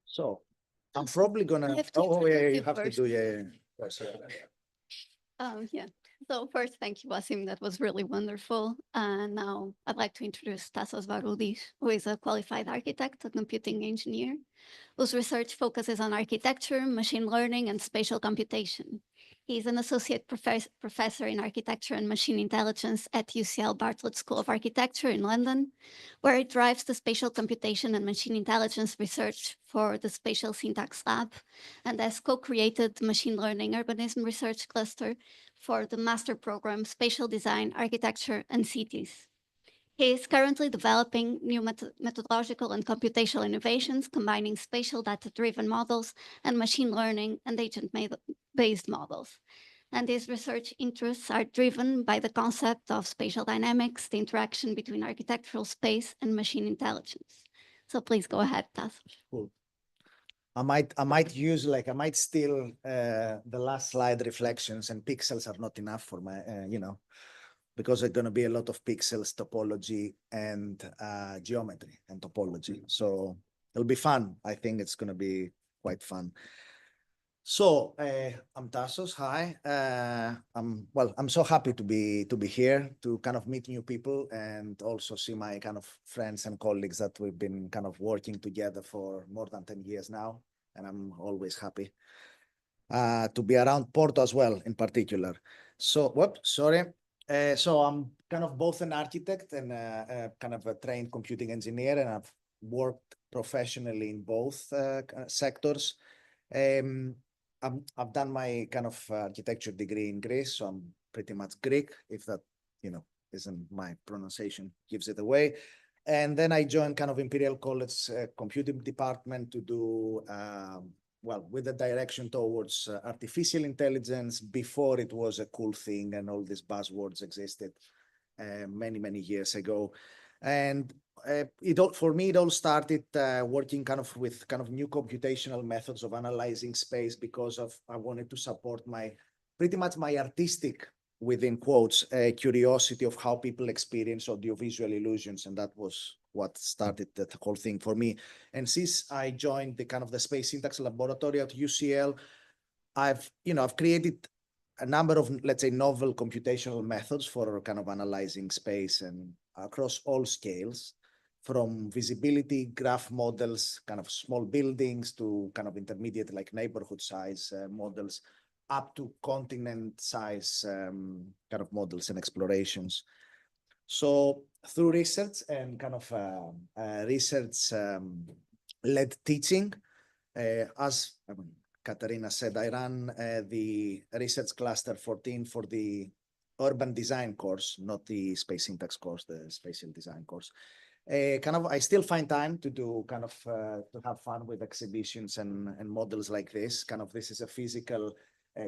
[SPEAKER 3] So I'm probably gonna. Yeah, you have to do. Yeah.
[SPEAKER 1] Yeah. So first, thank you, Wassim. That was really wonderful. And now I'd like to introduce Tasos Varoudis, who is a qualified architect, a computing engineer, whose research focuses on architecture, machine learning, and spatial computation. He's an associate professor in architecture and machine intelligence at UCL Bartlett School of Architecture in London, where he drives the spatial computation and machine intelligence research for the Spatial Syntax Lab, and has co-created the Machine Learning Urbanism Research Cluster for the master program Spatial Design, Architecture, and Cities. He is currently developing new methodological and computational innovations, combining spatial data-driven models and machine learning and agent-based models. And his research interests are driven by the concept of spatial dynamics, the interaction between architectural space and machine intelligence. So please go ahead, Tasos.
[SPEAKER 3] Cool. I might steal the last slide, reflections, and pixels are not enough for my, because there's going to be a lot of pixels, topology, and geometry and topology. So it'll be fun. I think it's going to be quite fun. So I'm Tasos. Hi. I'm so happy to be here to kind of meet new people and also see my kind of friends and colleagues that we've been kind of working together for more than 10 years now. And I'm always happy to be around Porto as well, in particular. So, so I'm kind of both an architect and kind of a trained computing engineer, and I've worked professionally in both sectors. I've done my kind of architecture degree in Greece, so I'm pretty much Greek, if that, isn't my pronunciation gives it away. And then I joined kind of Imperial College computing department to do well, with the direction towards artificial intelligence before it was a cool thing and all these buzzwords existed many, many years ago. And for me, it all started working kind of with kind of new computational methods of analyzing space because I wanted to support pretty much my artistic, within quotes, curiosity of how people experience audiovisual illusions. And that was what started the whole thing for me. And since I joined the Space Syntax Laboratory at UCL, I've created a number of, let's say, novel computational methods for kind of analyzing space and across all scales, from visibility graph models, kind of small buildings, to kind of intermediate like neighborhood size models, up to continent size kind of models and explorations. So through research and kind of research-led teaching, as Katarina said, I ran the research cluster 14 for the urban design course, not the space syntax course, the spatial design course. I still find time to do to have fun with exhibitions and models like this. This is a physical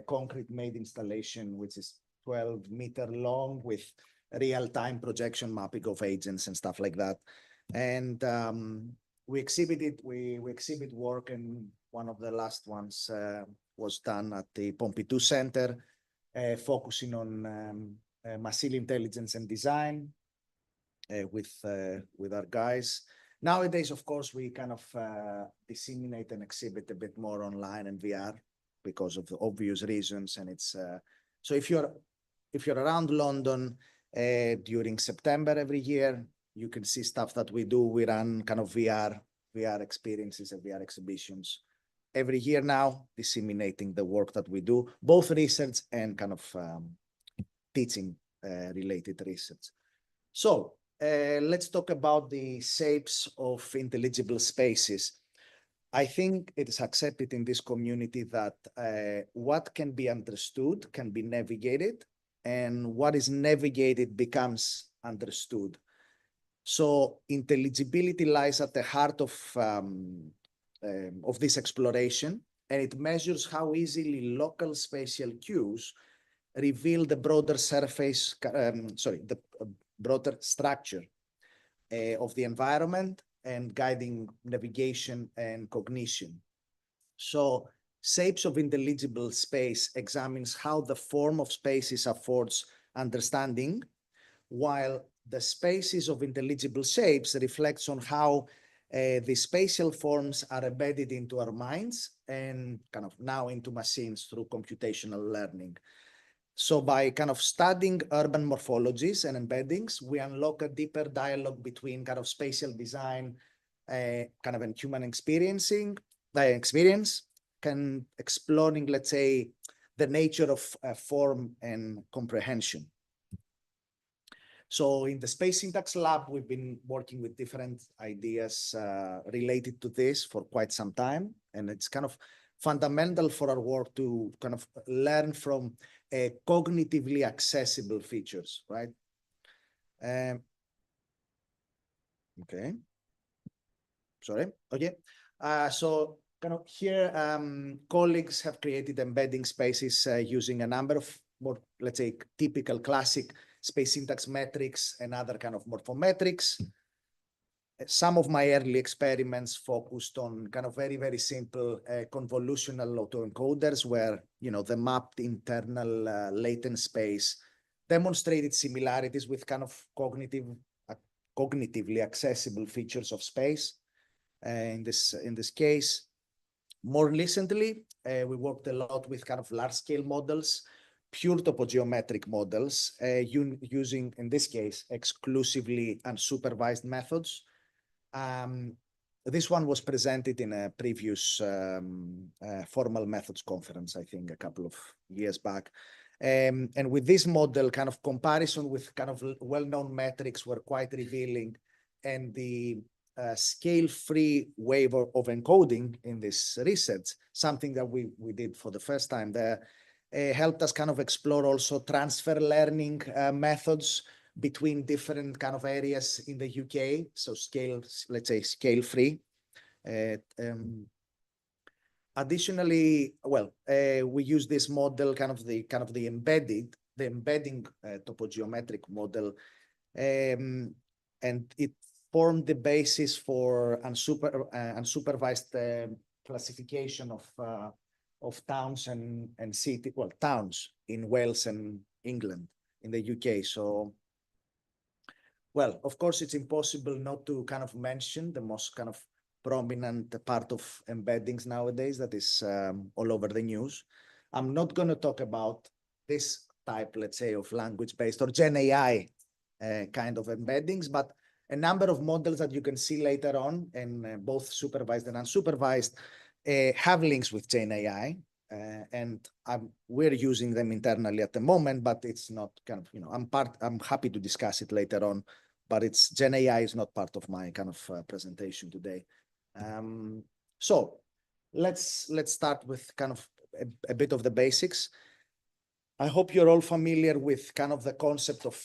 [SPEAKER 3] concrete made installation, which is 12-meter long with real-time projection mapping of agents and stuff like that. And we exhibit work, and one of the last ones was done at the Pompidou Center, focusing on machine intelligence and design with our guys. Nowadays, of course, we kind of disseminate and exhibit a bit more online and VR because of the obvious reasons. And it's so if you're around London during September every year, you can see stuff that we do. We run kind of VR experiences and VR exhibitions every year now, disseminating the work that we do, both research and kind of teaching related research. So let's talk about the shapes of intelligible spaces. I think it is accepted in this community that what can be understood can be navigated, and what is navigated becomes understood. So intelligibility lies at the heart of this exploration, and it measures how easily local spatial cues reveal the broader surface, the broader structure of the environment and guiding navigation and cognition. So shapes of intelligible space examines how the form of spaces affords understanding, while the spaces of intelligible shapes reflects on how the spatial forms are embedded into our minds and kind of now into machines through computational learning. So by kind of studying urban morphologies and embeddings, we unlock a deeper dialogue between kind of spatial design, kind of and human experience, can exploring, let's say, the nature of form and comprehension. So in the Space Syntax Lab, we've been working with different ideas related to this for quite some time. And it's kind of fundamental for our work to kind of learn from cognitively accessible features, right? Okay. Sorry. Okay. So kind of here, colleagues have created embedding spaces using a number of more, let's say, typical classic space syntax metrics and other kind of morphometrics. Some of my early experiments focused on kind of very, very simple convolutional autoencoders where, the mapped internal latent space demonstrated similarities with kind of cognitively accessible features of space. In this case, more recently, we worked a lot with kind of large-scale models, pure topogeometric models, using, in this case, exclusively unsupervised methods. This one was presented in a previous formal methods conference, I think, a couple of years back. And with this model, kind of comparison with kind of well-known metrics were quite revealing, and the scale-free way of encoding in this research, something that we did for the first time there, helped us kind of explore also transfer learning methods between different kind of areas in the UK. So let's say scale-free. Additionally, well, we use this model, kind of the embedding topogeometric model, and it formed the basis for unsupervised classification of towns and city, well, towns in Wales and England, in the UK. So, well, of course, it's impossible not to kind of mention the most kind of prominent part of embeddings nowadays that is all over the news. I'm not going to talk about this type, let's say, of language-based or Gen AI kind of embeddings, but a number of models that you can see later on, and both supervised and unsupervised, have links with Gen AI. And we're using them internally at the moment, but it's not kind of, I'm happy to discuss it later on, but it's Gen AI is not part of my kind of presentation today. So let's start with kind of a bit of the basics. I hope you're all familiar with kind of the concept of,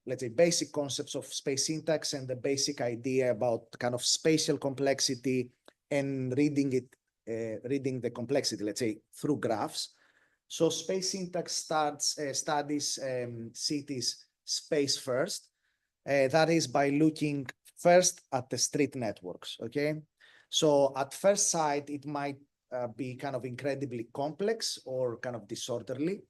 [SPEAKER 3] let's say, basic concepts of space syntax and the basic idea about kind of spatial complexity and reading the complexity, let's say, through graphs. So space syntax studies cities space first. That is by looking first at the street networks, okay? So at first sight, it might be kind of incredibly complex or kind of disorderly,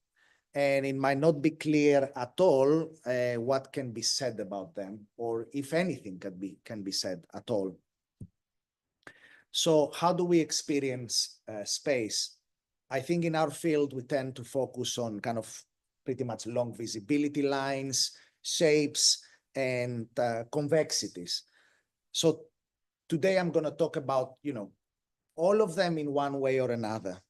[SPEAKER 3] and it might not be clear at all what can be said about them, or if anything can be said at all. So how do we experience space? I think in our field, we tend to focus on kind of pretty much long visibility lines, shapes, and convexities. So today I'm going to talk about, all of them in one way or another.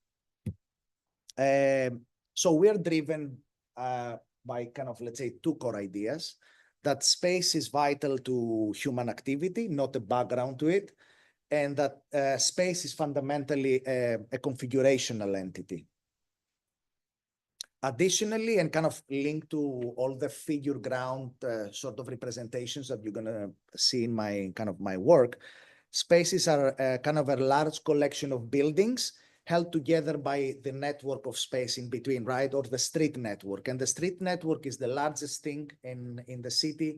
[SPEAKER 3] So we're driven by kind of, let's say, two core ideas: that space is vital to human activity, not a background to it, and that space is fundamentally a configurational entity. Additionally, and kind of linked to all the figure ground sort of representations that you're going to see in my work, spaces are kind of a large collection of buildings held together by the network of space in between, right? Or the street network. And the street network is the largest thing in the city.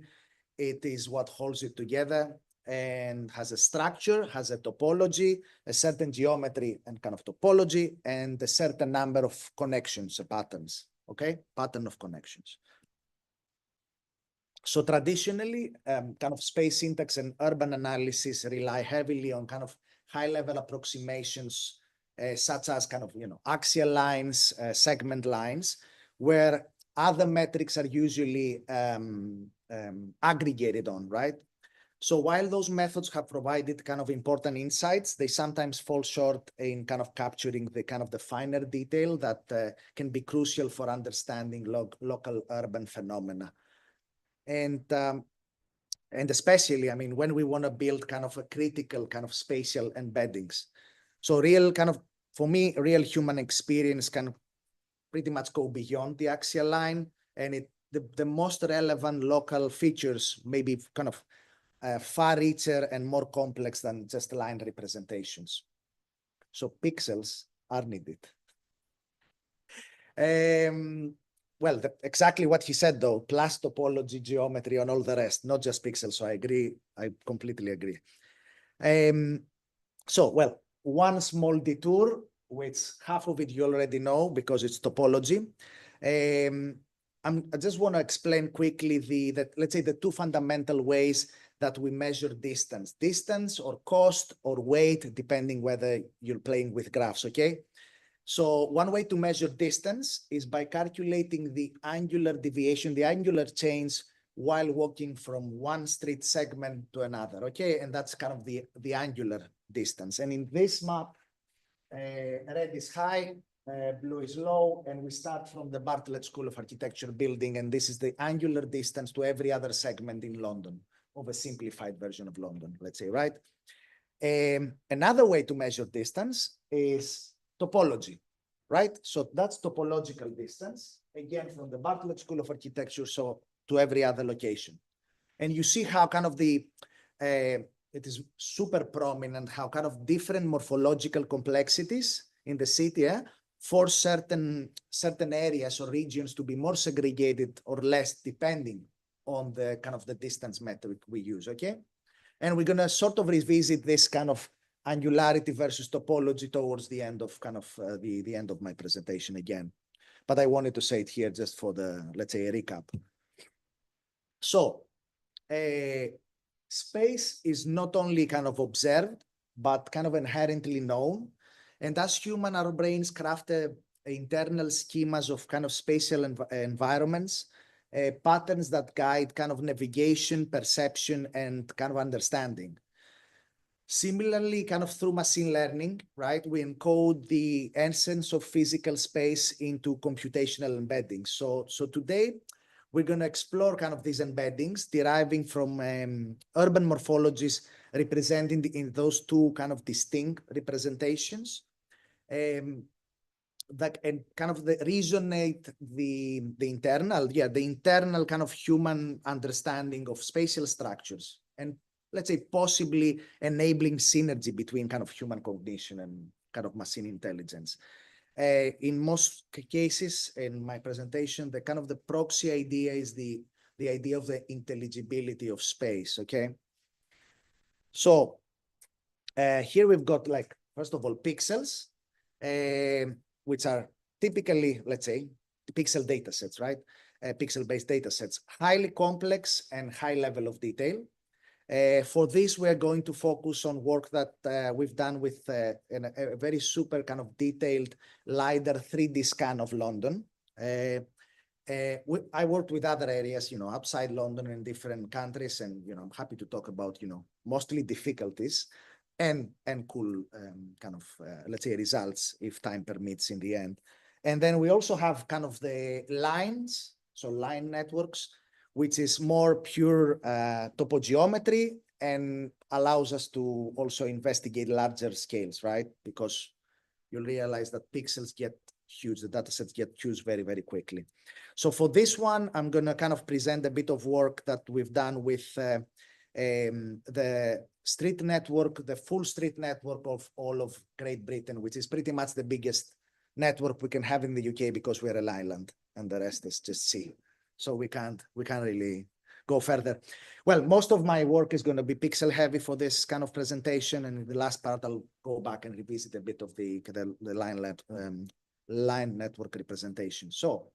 [SPEAKER 3] It is what holds it together and has a structure, has a topology, a certain geometry and kind of topology, and a certain number of connections, patterns, okay? Pattern of connections. So traditionally, kind of space syntax and urban analysis rely heavily on kind of high-level approximations, such as kind of, axial lines, segment lines, where other metrics are usually aggregated on, right? So while those methods have provided kind of important insights, they sometimes fall short in kind of capturing the kind of the finer detail that can be crucial for understanding local urban phenomena. And especially, I mean, when we want to build kind of a critical kind of spatial embeddings. So real kind of, for me, real human experience can pretty much go beyond the axial line, and the most relevant local features may be kind of far richer and more complex than just line representations. So pixels are needed. Well, exactly what he said, though, plus topology, geometry, and all the rest, not just pixels. So I agree. I completely agree. So, well, one small detour, which half of it you already know because it's topology. I just want to explain quickly let's say the two fundamental ways that we measure distance or cost or weight, depending whether you're playing with graphs, okay? So one way to measure distance is by calculating the angular deviation, the angular change while walking from one street segment to another, okay? And that's kind of the angular distance. And in this map, red is high, blue is low, and we start from the Bartlett School of Architecture building, and this is the angular distance to every other segment in London, of a simplified version of London, let's say, right? Another way to measure distance is topology, right? So that's topological distance, again, from the Bartlett School of Architecture, so to every other location. And you see how kind of it is super prominent, how kind of different morphological complexities in the city, for certain areas or regions to be more segregated or less, depending on the kind of the distance metric we use, okay? And we're gonna sort of revisit this kind of angularity versus topology towards the end of kind of the end of my presentation again. But I wanted to say it here just for the, let's say, a recap. So space is not only kind of observed, but kind of inherently known. And as human, our brains craft internal schemas of kind of spatial environments, patterns that guide kind of navigation, perception, and kind of understanding. Similarly, kind of through machine learning, right, we encode the essence of physical space into computational embeddings. So today, we're going to explore kind of these embeddings deriving from urban morphologies representing in those two kind of distinct representations. That and kind of resonate the internal kind of human understanding of spatial structures, and let's say possibly enabling synergy between kind of human cognition and kind of machine intelligence. In most cases in my presentation, the kind of the proxy idea is the idea of the intelligibility of space, okay? So here we've got, like, first of all, pixels, which are typically, let's say, pixel data sets, right? Pixel-based data sets, highly complex and high level of detail. For this, we're going to focus on work that we've done with a very super kind of detailed LiDAR 3D scan of London. I worked with other areas, you know, outside London in different countries, and, you know, I'm happy to talk about, you know, mostly difficulties and cool kind of, let's say, results if time permits in the end. And then we also have kind of the lines, so line networks, which is more pure topogeometry and allows us to also investigate larger scales, right? Because you'll realize that pixels get huge, the data sets get huge very, very quickly. So for this one, I'm going to kind of present a bit of work that we've done with the street network, the full street network of all of Great Britain, which is pretty much the biggest network we can have in the UK because we're an island and the rest is just sea. So we can't really go further. Well, most of my work is going to be pixel heavy for this kind of presentation. And in the last part, I'll go back and revisit a bit of the line network representation. So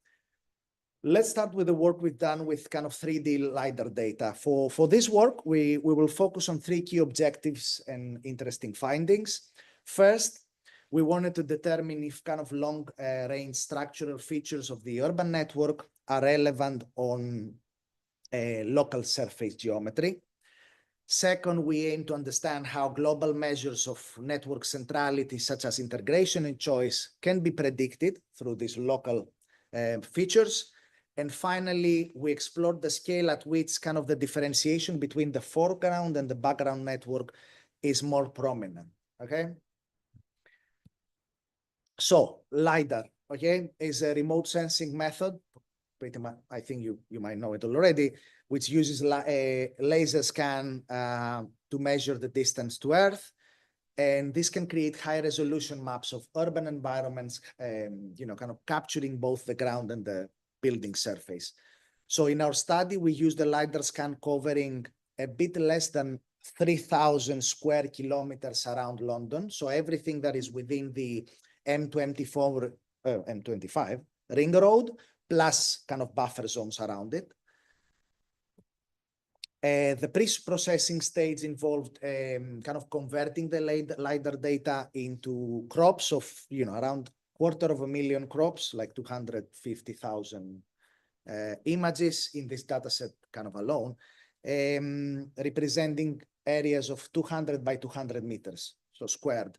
[SPEAKER 3] let's start with the work we've done with kind of 3D LiDAR data. For this work, we will focus on three key objectives and interesting findings. First, we wanted to determine if kind of long-range structural features of the urban network are relevant on local surface geometry. Second, we aim to understand how global measures of network centrality, such as integration and choice, can be predicted through these local features. And finally, we explored the scale at which kind of the differentiation between the foreground and the background network is more prominent, okay? So LiDAR, okay, is a remote sensing method. Pretty much, I think you might know it already, which uses a laser scan to measure the distance to Earth. And this can create high resolution maps of urban environments, you know, kind of capturing both the ground and the building surface. So in our study, we used the LiDAR scan covering a bit less than 3,000 square kilometers around London. So everything that is within the M25 ring road, plus kind of buffer zones around it. The pre-processing stage involved kind of converting the LiDAR data into crops of, you know, around 250,000 crops, like 250,000 images in this data set kind of alone, representing areas of 200 by 200 meters, so squared.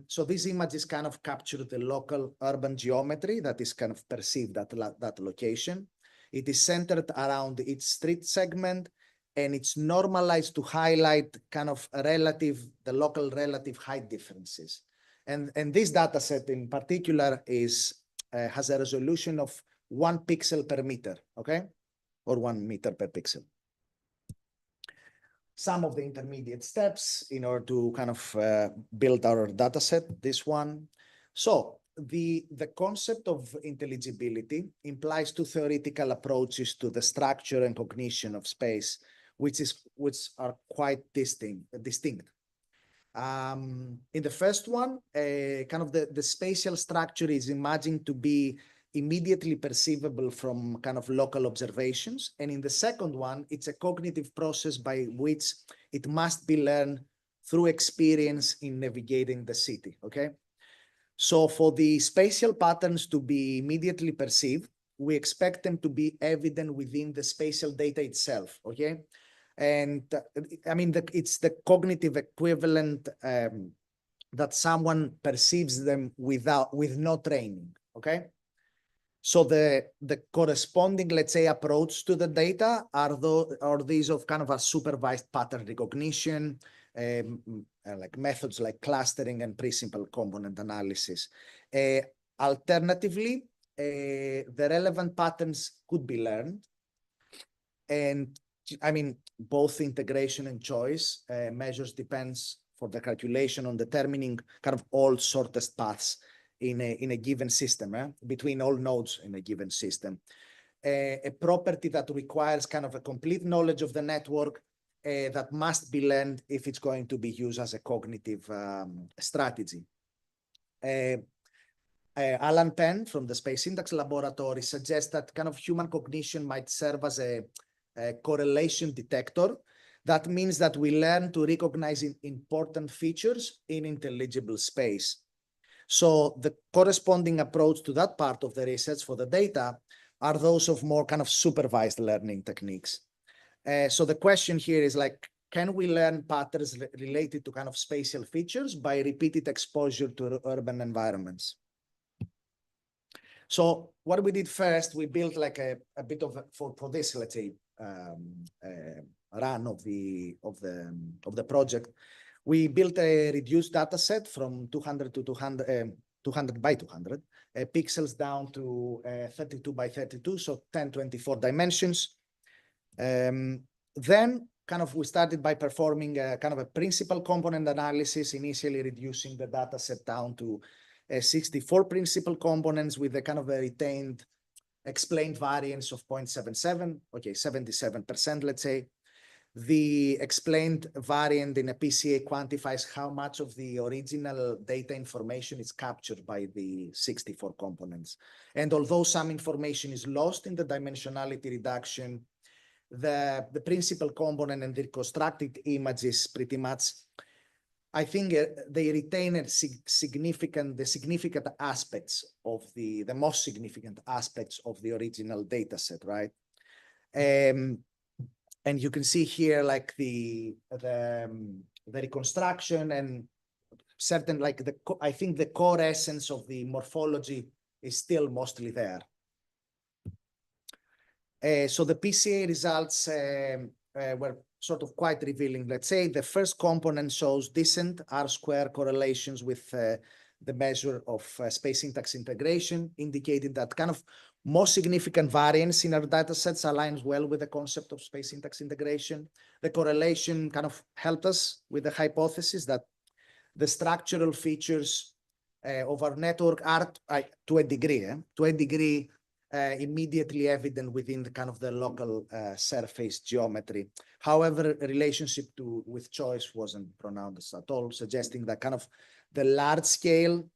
[SPEAKER 3] So these images kind of capture the local urban geometry that is kind of perceived at that location. It is centered around each street segment, and it's normalized to highlight kind of the local relative height differences. And this data set in particular has a resolution of 1 pixel per meter, okay? Or 1 meter per pixel. some of the intermediate steps in order to kind of build our data set, this one. So the concept of intelligibility implies two theoretical approaches to the structure and cognition of space, which are quite distinct. In the first one, kind of the spatial structure is imagined to be immediately perceivable from kind of local observations. And in the second one, it's a cognitive process by which it must be learned through experience in navigating the city, okay? So for the spatial patterns to be immediately perceived, we expect them to be evident within the spatial data itself, okay? And I mean, it's the cognitive equivalent that someone perceives them with no training, okay? So the corresponding, let's say, approach to the data are these of kind of a supervised pattern recognition, like methods like clustering and principal component analysis. Alternatively, the relevant patterns could be learned. And I mean, both integration and choice measures depends for the calculation on determining kind of all shortest paths in a given system, between all nodes in a given system. A property that requires kind of a complete knowledge of the network that must be learned if it's going to be used as a cognitive strategy. Alan Penn from the Space Syntax Laboratory suggests that kind of human cognition might serve as a correlation detector. That means that we learn to recognize important features in intelligible space. So the corresponding approach to that part of the research for the data are those of more kind of supervised learning techniques. So the question here is like, can we learn patterns related to kind of spatial features by repeated exposure to urban environments? So what we did first, we built like a bit of for this, let's say, run of the project. We built a reduced data set from 200 to 200 by 200 pixels down to 32 by 32, so 1024 dimensions. Then kind of we started by performing kind of a principal component analysis, initially reducing the data set down to 64 principal components with a kind of a retained explained variance of 0.77, okay, 77%, let's say. The explained variant in a PCA quantifies how much of the original data information is captured by the 64 components. And although some information is lost in the dimensionality reduction, the principal component and the reconstructed images pretty much, I think they retain the significant aspects of the most significant aspects of the original data set, right? And you can see here like the reconstruction and certain like I think the core essence of the morphology is still mostly there. So the PCA results were sort of quite revealing. Let's say the first component shows decent R-square correlations with the measure of space syntax integration, indicating that kind of most significant variance in our data sets aligns well with the concept of space syntax integration. The correlation kind of helped us with the hypothesis that the structural features of our network are to a degree immediately evident within the kind of the local surface geometry. However, relationship with choice wasn't pronounced at all, suggesting that kind of the large scale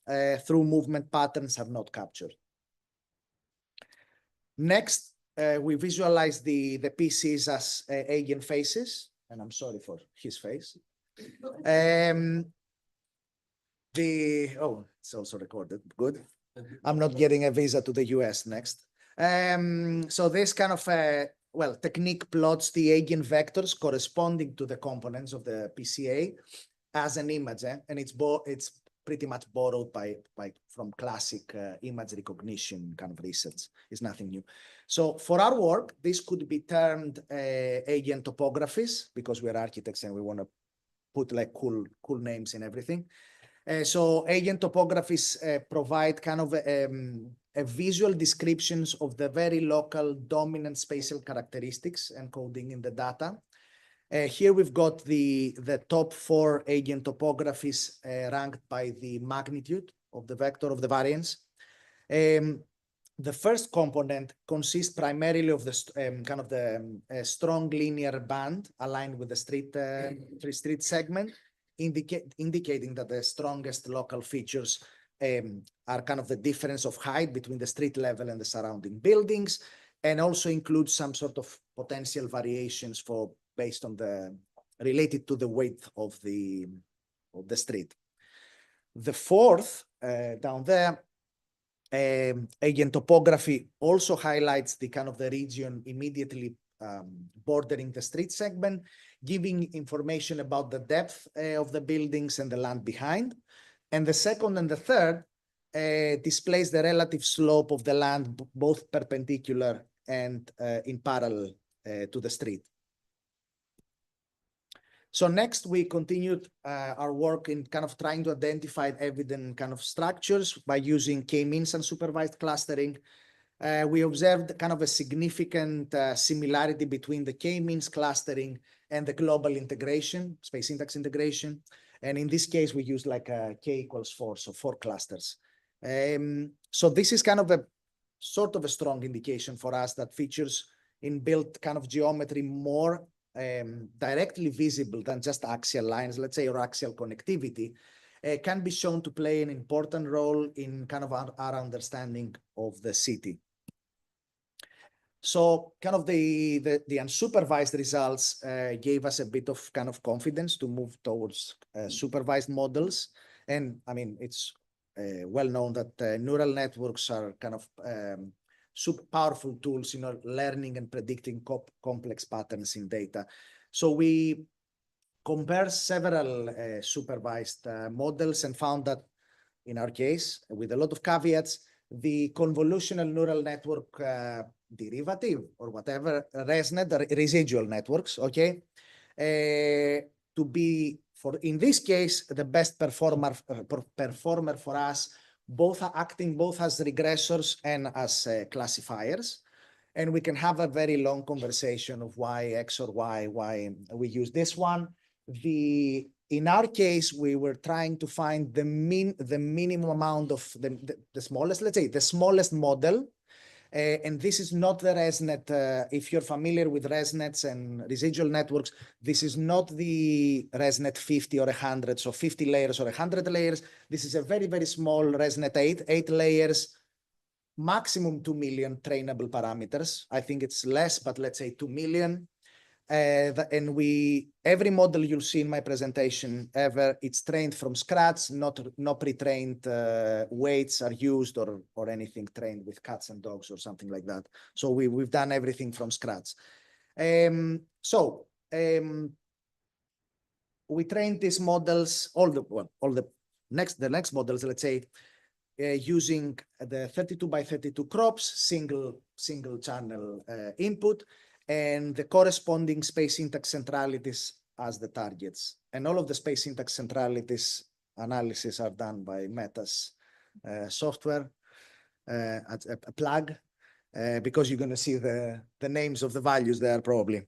[SPEAKER 3] through movement patterns are not captured. Next, we visualize the PCs as eigenfaces, and I'm sorry for his face. It's also recorded, good. I'm not getting a visa to the US next. So this kind of, technique plots the eigenvectors corresponding to the components of the PCA as an image, and it's pretty much borrowed from classic image recognition kind of research. It's nothing new. So for our work, this could be termed eigen topographies because we are architects and we want to put like cool names in everything. So eigen topographies provide kind of a visual descriptions of the very local dominant spatial characteristics encoding in the data. Here we've got the top 4 agent topographies ranked by the magnitude of the vector of the variance. The first component consists primarily of the strong linear band aligned with the street segment, indicating that the strongest local features are kind of the difference of height between the street level and the surrounding buildings, and also includes some sort of potential variations based on related to the width of the street. The fourth down there, agent topography, also highlights the kind of the region immediately bordering the street segment, giving information about the depth of the buildings and the land behind. And the second and the third displays the relative slope of the land, both perpendicular and in parallel to the street. So next, we continued our work in kind of trying to identify evident kind of structures by using K-means and supervised clustering. We observed kind of a significant similarity between the K-means clustering and the global integration, space syntax integration. And in this case, we used like a K = 4, so 4 clusters. So this is kind of a sort of a strong indication for us that features in built kind of geometry more directly visible than just axial lines, let's say, or axial connectivity, can be shown to play an important role in kind of our understanding of the city. So kind of the unsupervised results gave us a bit of kind of confidence to move towards supervised models. And I mean, it's well known that neural networks are kind of super powerful tools in learning and predicting complex patterns in data. So we compared several supervised models and found that in our case, with a lot of caveats, the convolutional neural network derivative or whatever, ResNet, residual networks, okay, to be, in this case, the best performer for us, acting both as regressors and as classifiers. And we can have a very long conversation of why X or why we use this one. In our case, we were trying to find the minimum amount of the smallest, let's say, the smallest model. And this is not the ResNet. If you're familiar with ResNets and residual networks, this is not the ResNet 50 or 100, so 50 layers or 100 layers. This is a very, very small ResNet 8 layers, maximum 2 million trainable parameters. I think it's less, but let's say 2 million. And every model you'll see in my presentation ever, it's trained from scratch, no pre-trained weights are used or anything trained with cats and dogs or something like that. So we've done everything from scratch. We trained these models, the next models, let's say, using the 32 by 32 crops, single channel input, and the corresponding space syntax centralities as the targets. And all of the space syntax centralities analysis are done by Meta's software, a plug, because you're going to see the names of the values there probably.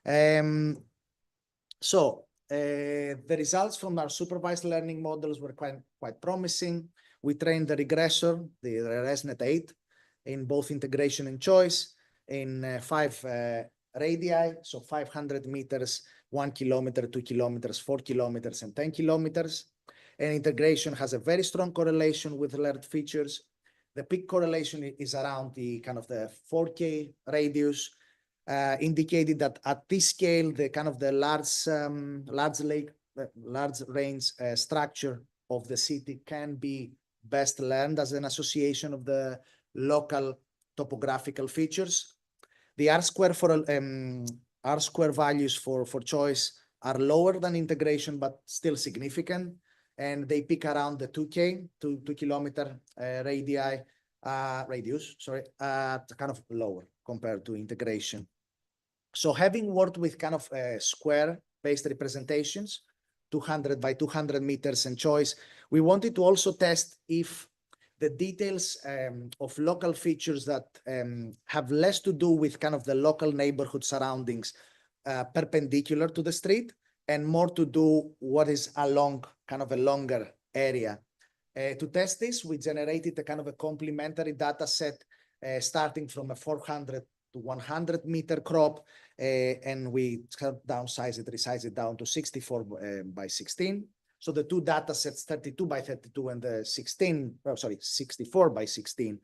[SPEAKER 3] The results from our supervised learning models were quite promising. We trained the regressor, the ResNet 8, in both integration and choice, in 5 radii, so 500 meters, 1 kilometer, 2 kilometers, 4 kilometers, and 10 kilometers. And integration has a very strong correlation with learned features. The peak correlation is around the kind of the 4K radius, indicated that at this scale, the kind of the large range structure of the city can be best learned as an association of the local topographical features. The R-square values for choice are lower than integration, but still significant. And they peak around the 2 kilometer radius, kind of lower compared to integration. So having worked with kind of square-based representations, 200 by 200 meters and choice, we wanted to also test if the details of local features that have less to do with kind of the local neighborhood surroundings perpendicular to the street and more to do what is along kind of a longer area. To test this, we generated a kind of a complementary data set starting from a 400 to 100 meter crop, and we downsize it, resize it down to 64 by 16. So the two data sets, 32 by 32 and the 64 by 16,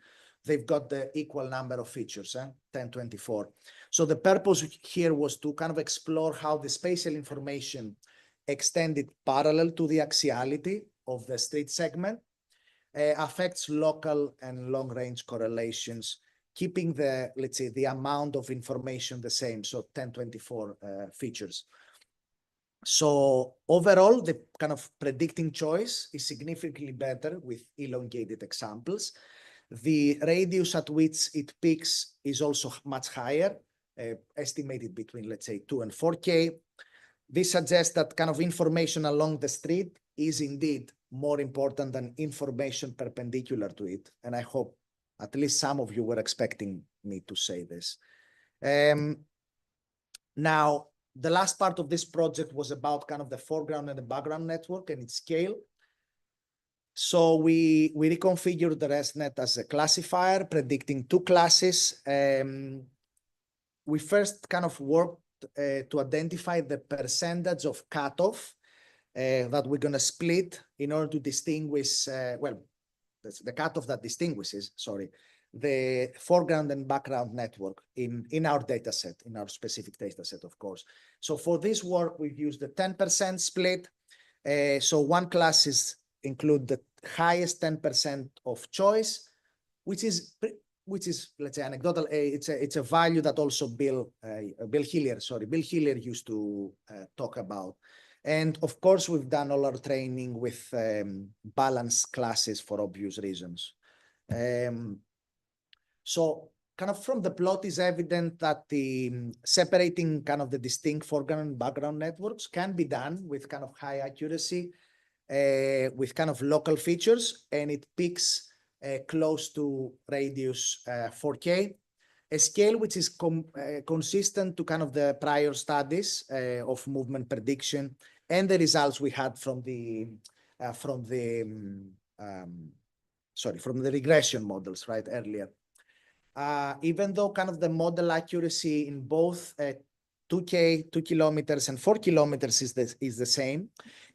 [SPEAKER 3] they've got the equal number of features, 1024. So the purpose here was to kind of explore how the spatial information extended parallel to the axiality of the street segment affects local and long-range correlations, keeping the, let's say, the amount of information the same, so 1024 features. So overall, the kind of predicting choice is significantly better with elongated examples. The radius at which it peaks is also much higher, estimated between, let's say, 2 and 4K. This suggests that kind of information along the street is indeed more important than information perpendicular to it. And I hope at least some of you were expecting me to say this. Now, the last part of this project was about kind of the foreground and the background network and its scale. So we reconfigured the ResNet as a classifier, predicting two classes. We first kind of worked to identify the percentage of cutoff that we're going to split in order to distinguish, well, that's the cutoff that distinguishes, sorry, the foreground and background network in our data set, in our specific data set, of course. So for this work, we've used the 10% split. So one class include the highest 10% of choice, which is, let's say, anecdotal. It's a value that also Bill Hillier used to talk about. And of course, we've done all our training with balanced classes for obvious reasons. So kind of from the plot is evident that the separating kind of the distinct foreground and background networks can be done with kind of high accuracy, with kind of local features, and it peaks close to radius 4K, a scale which is consistent to kind of the prior studies of movement prediction and the results we had from the regression models, right, earlier. Even though kind of the model accuracy in both 2K, 2 kilometers and 4 kilometers is the same,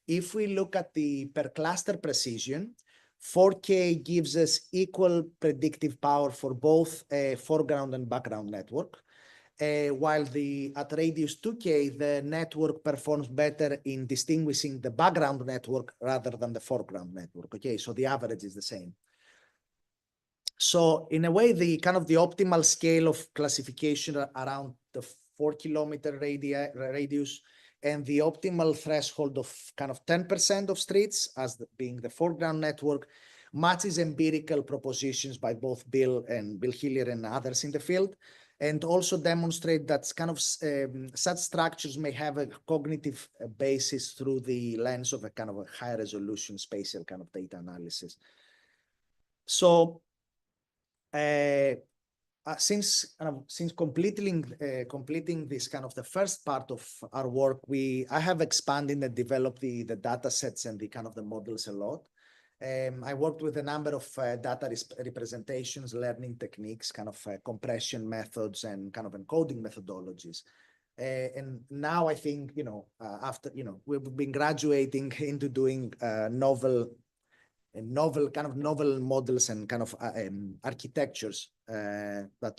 [SPEAKER 3] if we look at the per cluster precision, 4K gives us equal predictive power for both foreground and background network, while at radius 2K, the network performs better in distinguishing the background network rather than the foreground network. Okay, so the average is the same. So in a way, the kind of the optimal scale of classification around the 4 kilometer radius and the optimal threshold of kind of 10% of streets as being the foreground network matches empirical propositions by both Bill Hillier and others in the field, and also demonstrate that kind of such structures may have a cognitive basis through the lens of a kind of a high resolution spatial kind of data analysis. So since completing this kind of the first part of our work, I have expanded and developed the data sets and the kind of the models a lot. I worked with a number of data representations, learning techniques, kind of compression methods, and kind of encoding methodologies. And now I think, after, we've been graduating into doing novel models and kind of architectures that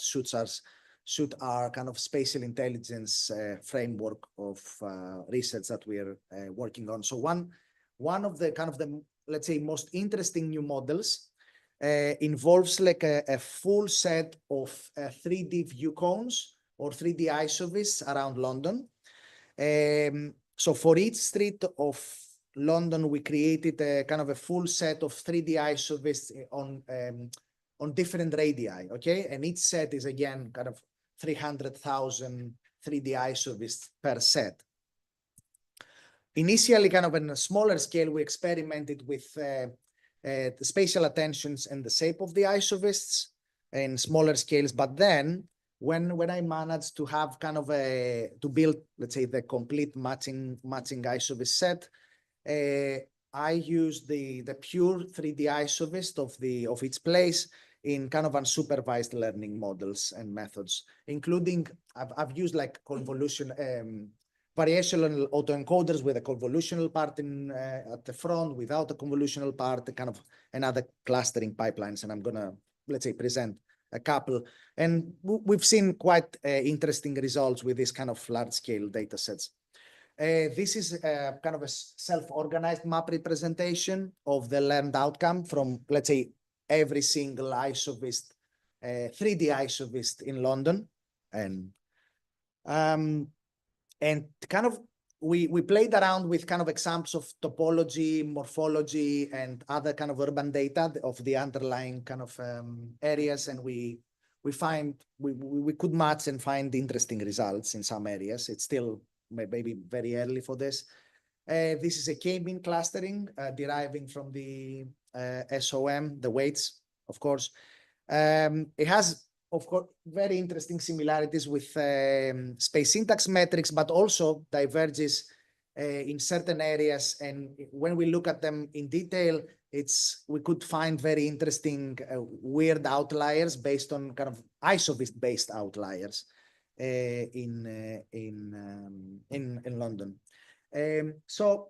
[SPEAKER 3] suit our kind of spatial intelligence framework of research that we are working on. So one of the kind of the, let's say, most interesting new models involves like a full set of 3D view cones or 3D isovists around London. So for each street of London, we created a kind of a full set of 3D isovists on different radii, okay? And each set is again kind of 300,000 3D isovists per set. Initially, kind of in a smaller scale, we experimented with the spatial attentions and the shape of the isovists in smaller scales, but then when I managed to have kind of to build, let's say, the complete matching isovist set, I used the pure 3D isovist of its place in kind of unsupervised learning models and methods, including I've used like convolution, variational autoencoders with a convolutional part in at the front, without a convolutional part, kind of another clustering pipelines, and I'm gonna, let's say, present a couple. And we've seen quite interesting results with this kind of large-scale data sets. This is kind of a self-organized map representation of the learned outcome from, let's say, every single isovist, 3D isovist in London. And kind of we played around with kind of examples of topology, morphology, and other kind of urban data of the underlying kind of areas, and we could match and find interesting results in some areas. It's still maybe very early for this. This is a K-mean clustering deriving from the SOM, the weights, of course. It has, of course, very interesting similarities with space syntax metrics, but also diverges in certain areas. And when we look at them in detail, we could find very interesting weird outliers based on kind of isovist-based outliers in London. So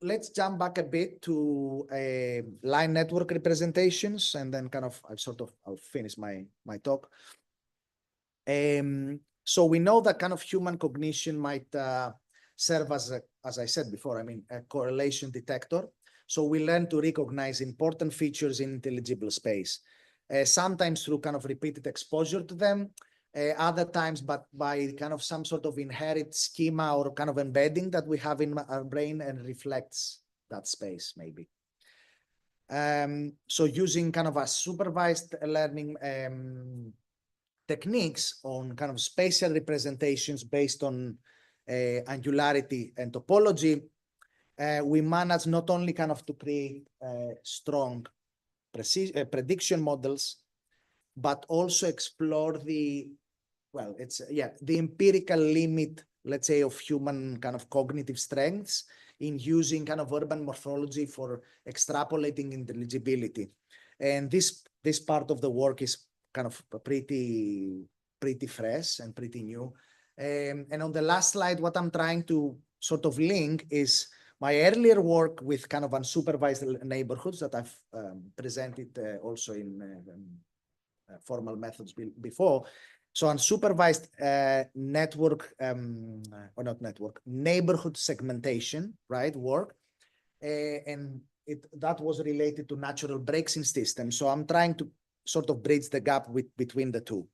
[SPEAKER 3] let's jump back a bit to line network representations, and then kind of I'll finish my talk. So we know that kind of human cognition might serve as I said before, I mean, a correlation detector. So we learn to recognize important features in intelligible space, sometimes through kind of repeated exposure to them, other times but by kind of some sort of inherent schema or kind of embedding that we have in our brain and reflects that space maybe. So using kind of a supervised learning techniques on kind of spatial representations based on angularity and topology, we manage not only kind of to create strong prediction models, but also explore the empirical limit, let's say, of human kind of cognitive strengths in using kind of urban morphology for extrapolating intelligibility. And this part of the work is kind of pretty fresh and pretty new. And on the last slide, what I'm trying to sort of link is my earlier work with kind of unsupervised neighborhoods that I've presented also in formal methods before. So unsupervised neighborhood segmentation, right, work. And that was related to natural breaks in systems. So I'm trying to sort of bridge the gap between the two.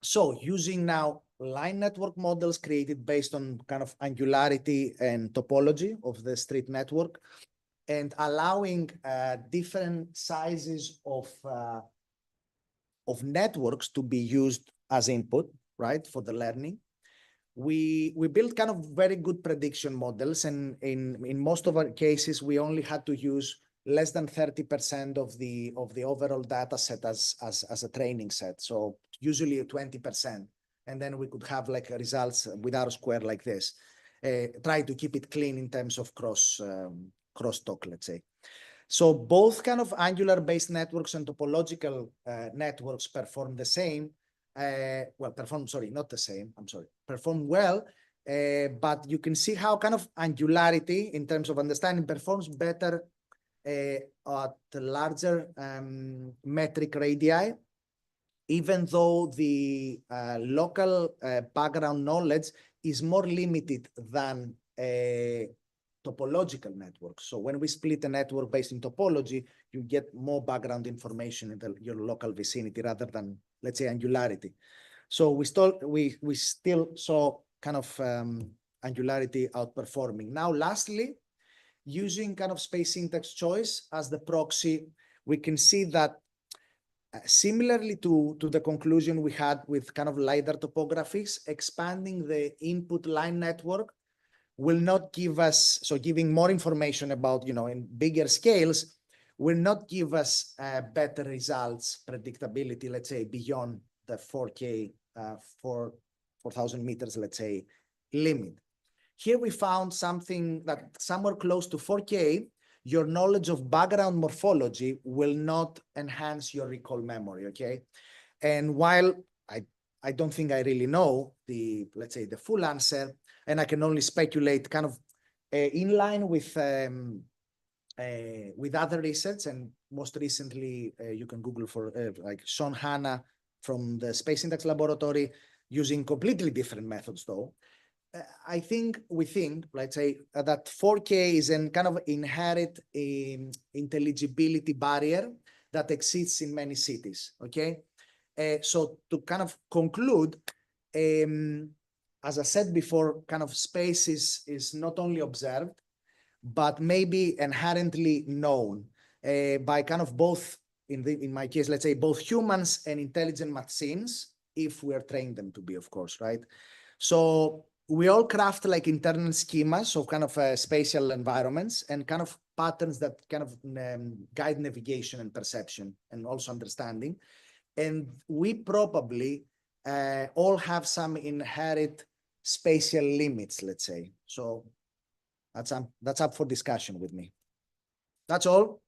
[SPEAKER 3] So using now line network models created based on kind of angularity and topology of the street network, and allowing different sizes of networks to be used as input, right, for the learning. We built kind of very good prediction models, and in most of our cases, we only had to use less than 30% of the overall data set as a training set. So usually 20. And then we could have like results with R-square like this. Try to keep it clean in terms of crosstalk, let's say. So both kind of angular-based networks and topological networks perform the same. Perform well, but you can see how kind of angularity in terms of understanding performs better at the larger metric radii, even though the local background knowledge is more limited than a topological network. So when we split a network based in topology, you get more background information in your local vicinity rather than, let's say, angularity. So we still saw kind of angularity outperforming. Now, lastly, using kind of space syntax choice as the proxy, we can see that similarly to the conclusion we had with kind of LiDAR topographies, expanding the input line network will not give us, so giving more information about, in bigger scales, will not give us better results, predictability, let's say, beyond the 4K, 4,000 meters, let's say, limit. Here we found something that somewhere close to 4K, your knowledge of background morphology will not enhance your recall memory, okay? And while I don't think I really know the, let's say, the full answer, and I can only speculate kind of in line with other research, and most recently, you can Google for like Sean Hanna from the Space Syntax Laboratory using completely different methods though. I think we think, let's say, that 4K is a kind of inherent intelligibility barrier that exists in many cities, okay? So to kind of conclude, as I said before, kind of space is not only observed, but maybe inherently known by kind of both, in my case, let's say both humans and intelligent machines, if we are trained them to be, of course, right? So we all craft like internal schemas of kind of spatial environments and kind of patterns that kind of guide navigation and perception and also understanding. And we probably all have some inherent spatial limits, let's say. So that's up for discussion with me. That's all.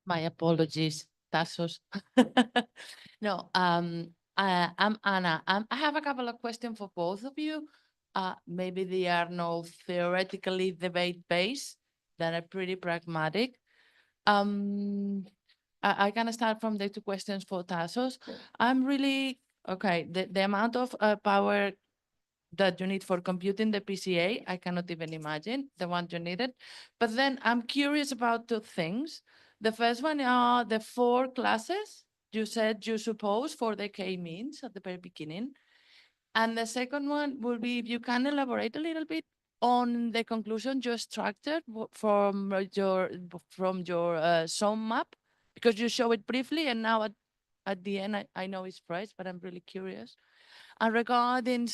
[SPEAKER 4] My apologies, Tasos. No, I'm Anna. I have a couple of questions for both of you. Maybe they are not theoretically debate-based, that are pretty pragmatic. I can start from the two questions for Tasos. I'm really, okay, the amount of power that you need for computing the PCA, I cannot even imagine the one you needed. But then I'm curious about two things. The first one are the 4 classes you said you suppose for the K-means at the very beginning. And the second one will be if you can elaborate a little bit on the conclusion you extracted from your SOM map, because you show it briefly and now at the end I know it's phrased, but I'm really curious. And regarding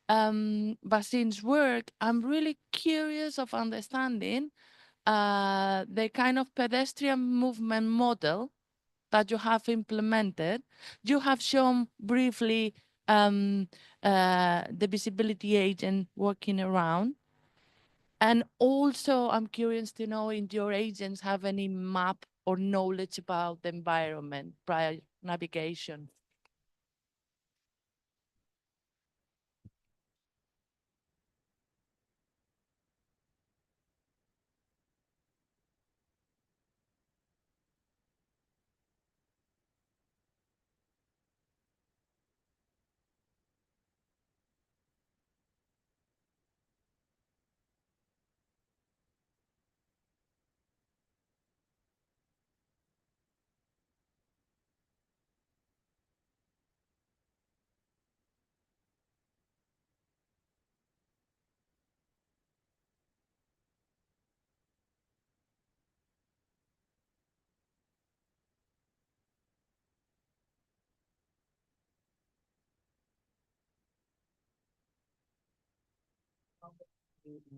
[SPEAKER 4] Wassim's work, I'm really curious of understanding the kind of pedestrian movement model that you have implemented. You have shown briefly the visibility agent working around. And also, I'm curious to know if your agents have any map or knowledge about the environment prior navigation.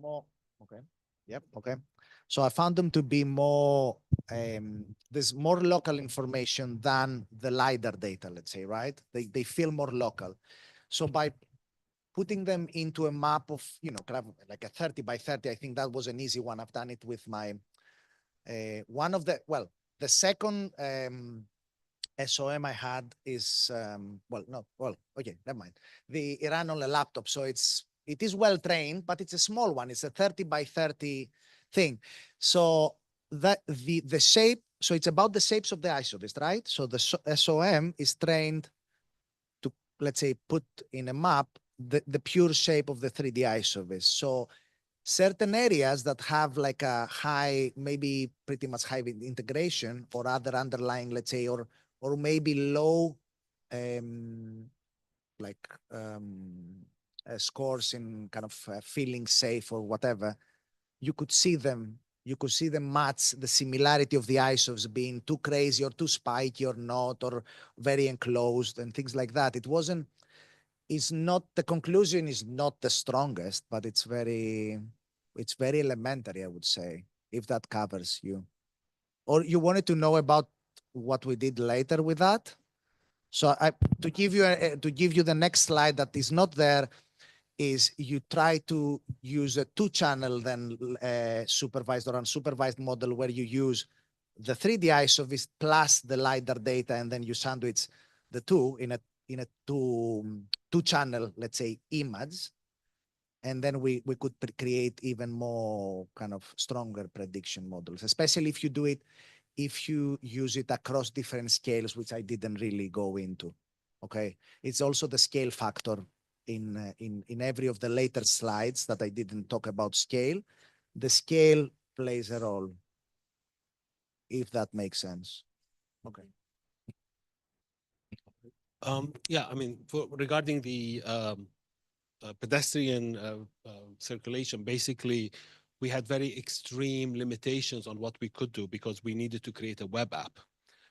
[SPEAKER 3] More, okay. Yep, okay. So I found them to be more, there's more local information than the LiDAR data, let's say, right? They feel more local. So by putting them into a map of, you know, kind of like a 30 by 30, I think that was an easy one. I've done it with my, one of the, well, the second SOM I had is, well, no, well, okay, never mind. It ran on a laptop, so it is well trained, but it's a small one. It's a 30 by 30 thing. So that the shape so it's about the shapes of the isovist, right? So the SOM is trained to, let's say, put in a map the pure shape of the 3D isovist. So certain areas that have like a high, maybe pretty much high integration or other underlying, let's say, or maybe low, scores in kind of feeling safe or whatever, you could see them match the similarity of the isovs being too crazy or too spiky or not, or very enclosed and things like that. It's not, the conclusion is not the strongest, but it's very elementary, I would say, if that covers you. Or you wanted to know about what we did later with that? So to give you the next slide that is not there, is you try to use a 2-channel then supervised or unsupervised model where you use the 3D isovist plus the LiDAR data, and then you sandwich the two in a two-channel, let's say, image. And then we could create even more kind of stronger prediction models, especially if you use it across different scales, which I didn't really go into. Okay, it's also the scale factor in every of the later slides that I didn't talk about scale. The scale plays a role, if that makes sense. Okay.
[SPEAKER 2] Yeah, I mean, regarding the pedestrian circulation, basically, we had very extreme limitations on what we could do because we needed to create a web app.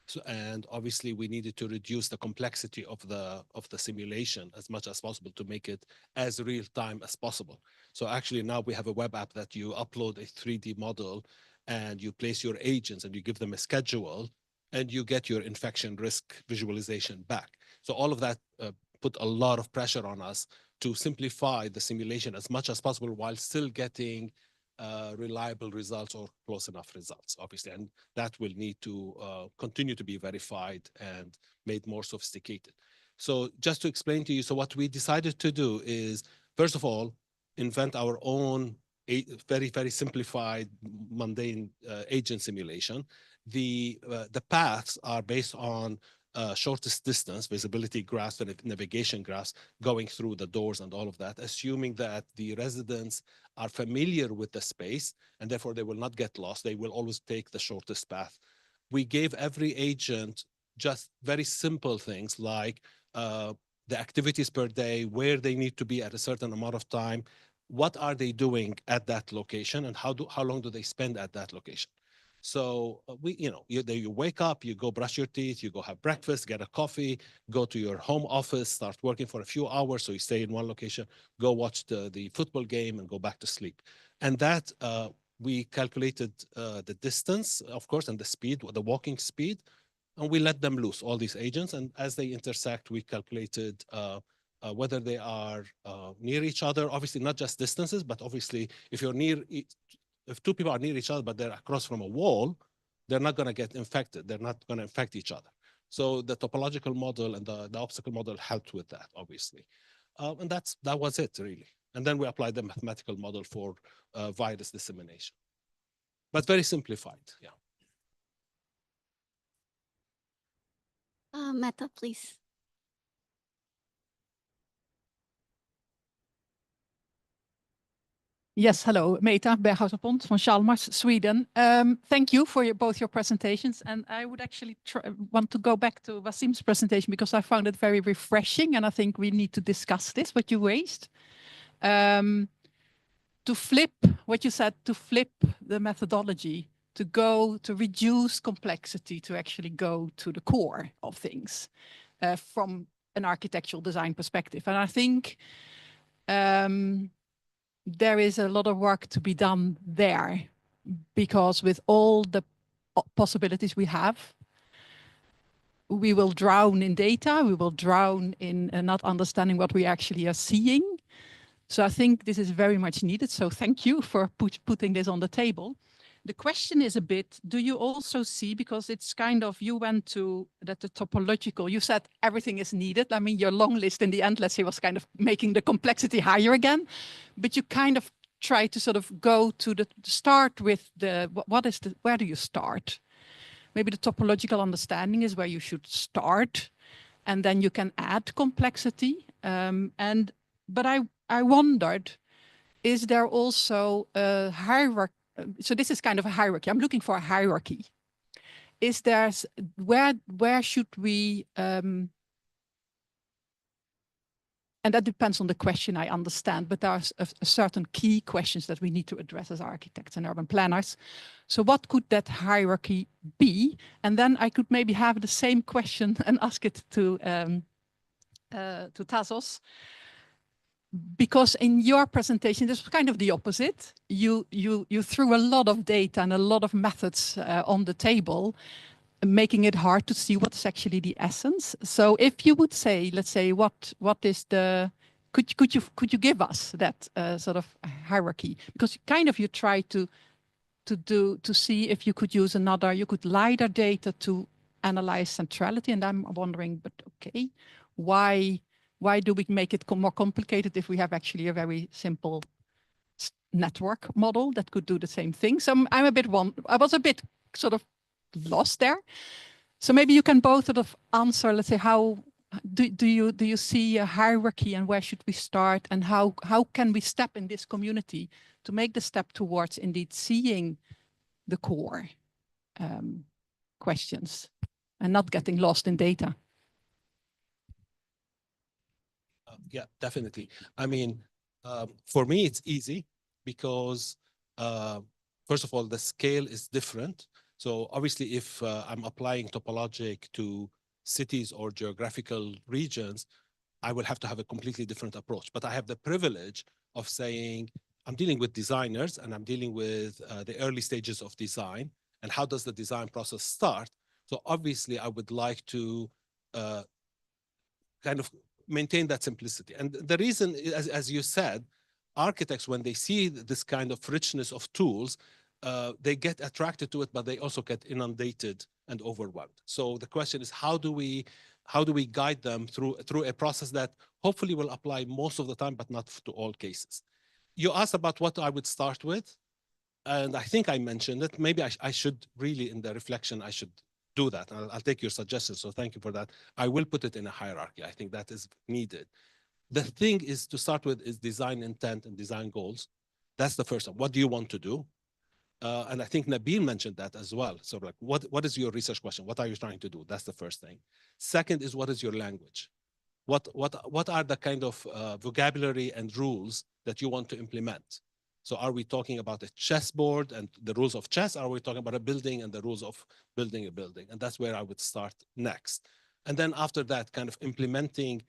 [SPEAKER 2] So, and obviously we needed to reduce the complexity of the simulation as much as possible to make it as real time as possible. So actually now we have a web app that you upload a 3D model and you place your agents and you give them a schedule and you get your infection risk visualization back. So all of that put a lot of pressure on us to simplify the simulation as much as possible while still getting reliable results or close enough results, obviously. And that will need to continue to be verified and made more sophisticated. So just to explain to you, so what we decided to do is, first of all, invent our own very, very simplified, mundane agent simulation. The paths are based on shortest distance, visibility graphs and navigation graphs going through the doors and all of that, assuming that the residents are familiar with the space and therefore they will not get lost. They will always take the shortest path. We gave every agent just very simple things like the activities per day, where they need to be at a certain amount of time, what are they doing at that location, and how long do they spend at that location. So you wake up, you go brush your teeth, you go have breakfast, get a coffee, go to your home office, start working for a few hours. So you stay in one location, go watch the football game and go back to sleep. And that we calculated the distance, of course, and the speed, the walking speed, and we let them loose, all these agents. And as they intersect, we calculated whether they are near each other, obviously not just distances, but obviously if you're near if two people are near each other, but they're across from a wall, they're not going to get infected. They're not going to infect each other. So the topological model and the obstacle model helped with that, obviously. And that was it, really. And then we applied the mathematical model for virus dissemination. But very simplified, yeah.
[SPEAKER 1] Meta, please.
[SPEAKER 5] Yes, hello, Meta Berghuis-Pont from Chalmers, Sweden. Thank you for both your presentations. And I would actually want to go back to Wassim's presentation because I found it very refreshing. And I think we need to discuss this, what you raised. To flip what you said, to flip the methodology, to reduce complexity, to actually go to the core of things from an architectural design perspective. And I think there is a lot of work to be done there, because with all the possibilities we have, we will drown in data, we will drown in not understanding what we actually are seeing. So I think this is very much needed. So thank you for putting this on the table. The question is a bit, do you also see, because it's kind of, you went to that the topological, you said everything is needed. I mean, your long list in the end, let's say, was kind of making the complexity higher again, but you kind of try to sort of go to the start with where do you start? maybe the topological understanding is where you should start, and then you can add complexity. But I wondered, is there also a hierarchy? So this is kind of a hierarchy. I'm looking for a hierarchy. Is there, where should we, and that depends on the question, I understand, but there are a certain key questions that we need to address as architects and urban planners. So what could that hierarchy be? And then I could maybe have the same question and ask it to Tasos. Because in your presentation, this was kind of the opposite. You threw a lot of data and a lot of methods on the table, making it hard to see what's actually the essence. So if you would say, let's say, what is the, could you give us that sort of hierarchy? Because kind of you try to see if you could use you could LiDAR data to analyze centrality. And I'm wondering, but okay, why do we make it more complicated if we have actually a very simple network model that could do the same thing? So I was a bit sort of lost there. So maybe you can both sort of answer, let's say, how do you see a hierarchy, and where should we start, and how can we step in this community to make the step towards indeed seeing the core questions and not getting lost in data?
[SPEAKER 2] Yeah, definitely. I mean, for me, it's easy because, first of all, the scale is different. So obviously, if I'm applying topologic to cities or geographical regions, I will have to have a completely different approach. But I have the privilege of saying, I'm dealing with designers and I'm dealing with the early stages of design. And how does the design process start? So obviously, I would like to kind of maintain that simplicity. And the reason, as you said, architects, when they see this kind of richness of tools, they get attracted to it, but they also get inundated and overwhelmed. So the question is, how do we guide them through a process that hopefully will apply most of the time, but not to all cases? You asked about what I would start with, and I think I mentioned it. Maybe I should really, in the reflection, I should do that. I'll take your suggestion, so thank you for that. I will put it in a hierarchy. I think that is needed. The thing is to start with is design intent and design goals. That's the first one. What do you want to do? And I think Nabil mentioned that as well. So like, what is your research question? What are you trying to do? That's the first thing. Second is, what is your language? What are the kind of vocabulary and rules that you want to implement? So are we talking about a chessboard and the rules of chess? Or are we talking about a building and the rules of building a building? And that's where I would start next. And then after that, kind of implementing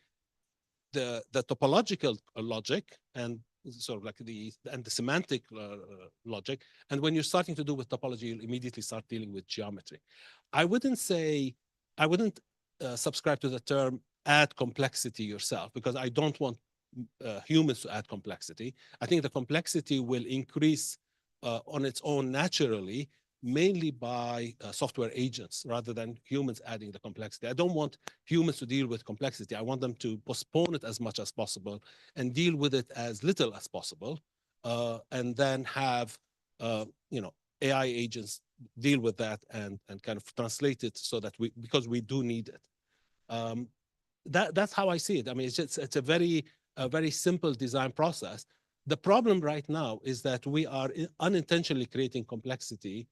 [SPEAKER 2] the topological logic and sort of like the semantic logic. And when you're starting to do with topology, you'll immediately start dealing with geometry. I wouldn't subscribe to the term add complexity yourself, because I don't want humans to add complexity. I think the complexity will increase on its own naturally, mainly by software agents rather than humans adding the complexity. I don't want humans to deal with complexity. I want them to postpone it as much as possible and deal with it as little as possible, and then have AI agents deal with that and kind of translate it so that because we do need it. That's how I see it. I mean, it's a very simple design process. The problem right now is that we are unintentionally creating complexity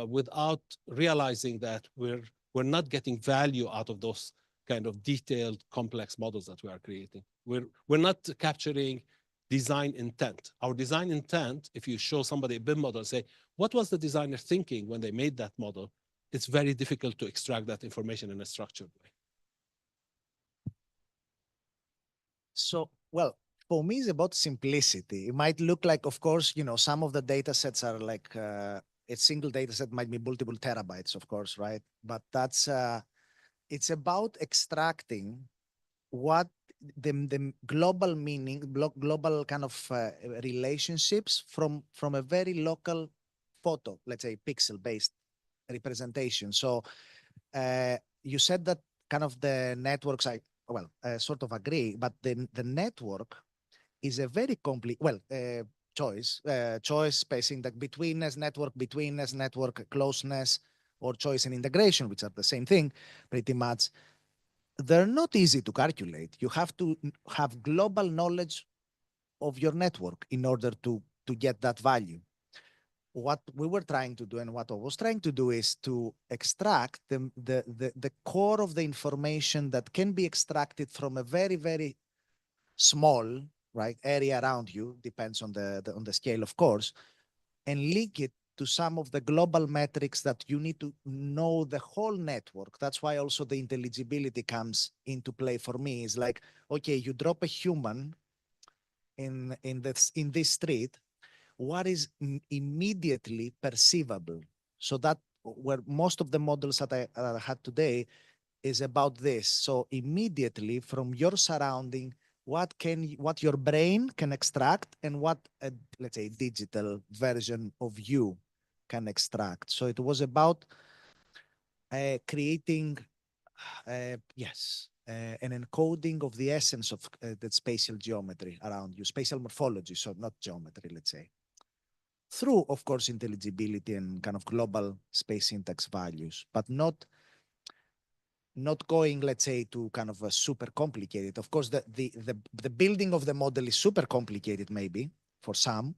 [SPEAKER 2] without realizing that we're not getting value out of those kind of detailed, complex models that we are creating. We're not capturing design intent. Our design intent, if you show somebody a BIM model and say, what was the designer thinking when they made that model? It's very difficult to extract that information in a structured way.
[SPEAKER 3] So, well, for me, it's about simplicity. It might look like, of course, some of the data sets are like, a single data set might be multiple terabytes, of course, right? But it's about extracting what the global meaning, global kind of relationships from a very local photo, let's say pixel-based representation. So you said that kind of the networks, I sort of agree, but the network is a very complete, choice spacing, that betweenness network, closeness, or choice and integration, which are the same thing pretty much, they're not easy to calculate. You have to have global knowledge of your network in order to get that value. What we were trying to do and what I was trying to do is to extract the core of the information that can be extracted from a very, very small, right, area around you, depends on the scale, of course, and link it to some of the global metrics that you need to know the whole network. That's why also the intelligibility comes into play for me. Is like, okay, you drop a human in this street, what is immediately perceivable? So that where most of the models that I had today is about this. So immediately from your surrounding, what your brain can extract and what a, let's say, digital version of you can extract. So it was about creating, an encoding of the essence of the spatial geometry around you, spatial morphology, so not geometry, let's say, through, of course, intelligibility and kind of global space syntax values, but not going, let's say, to kind of a super complicated. Of course, the building of the model is super complicated, maybe for some,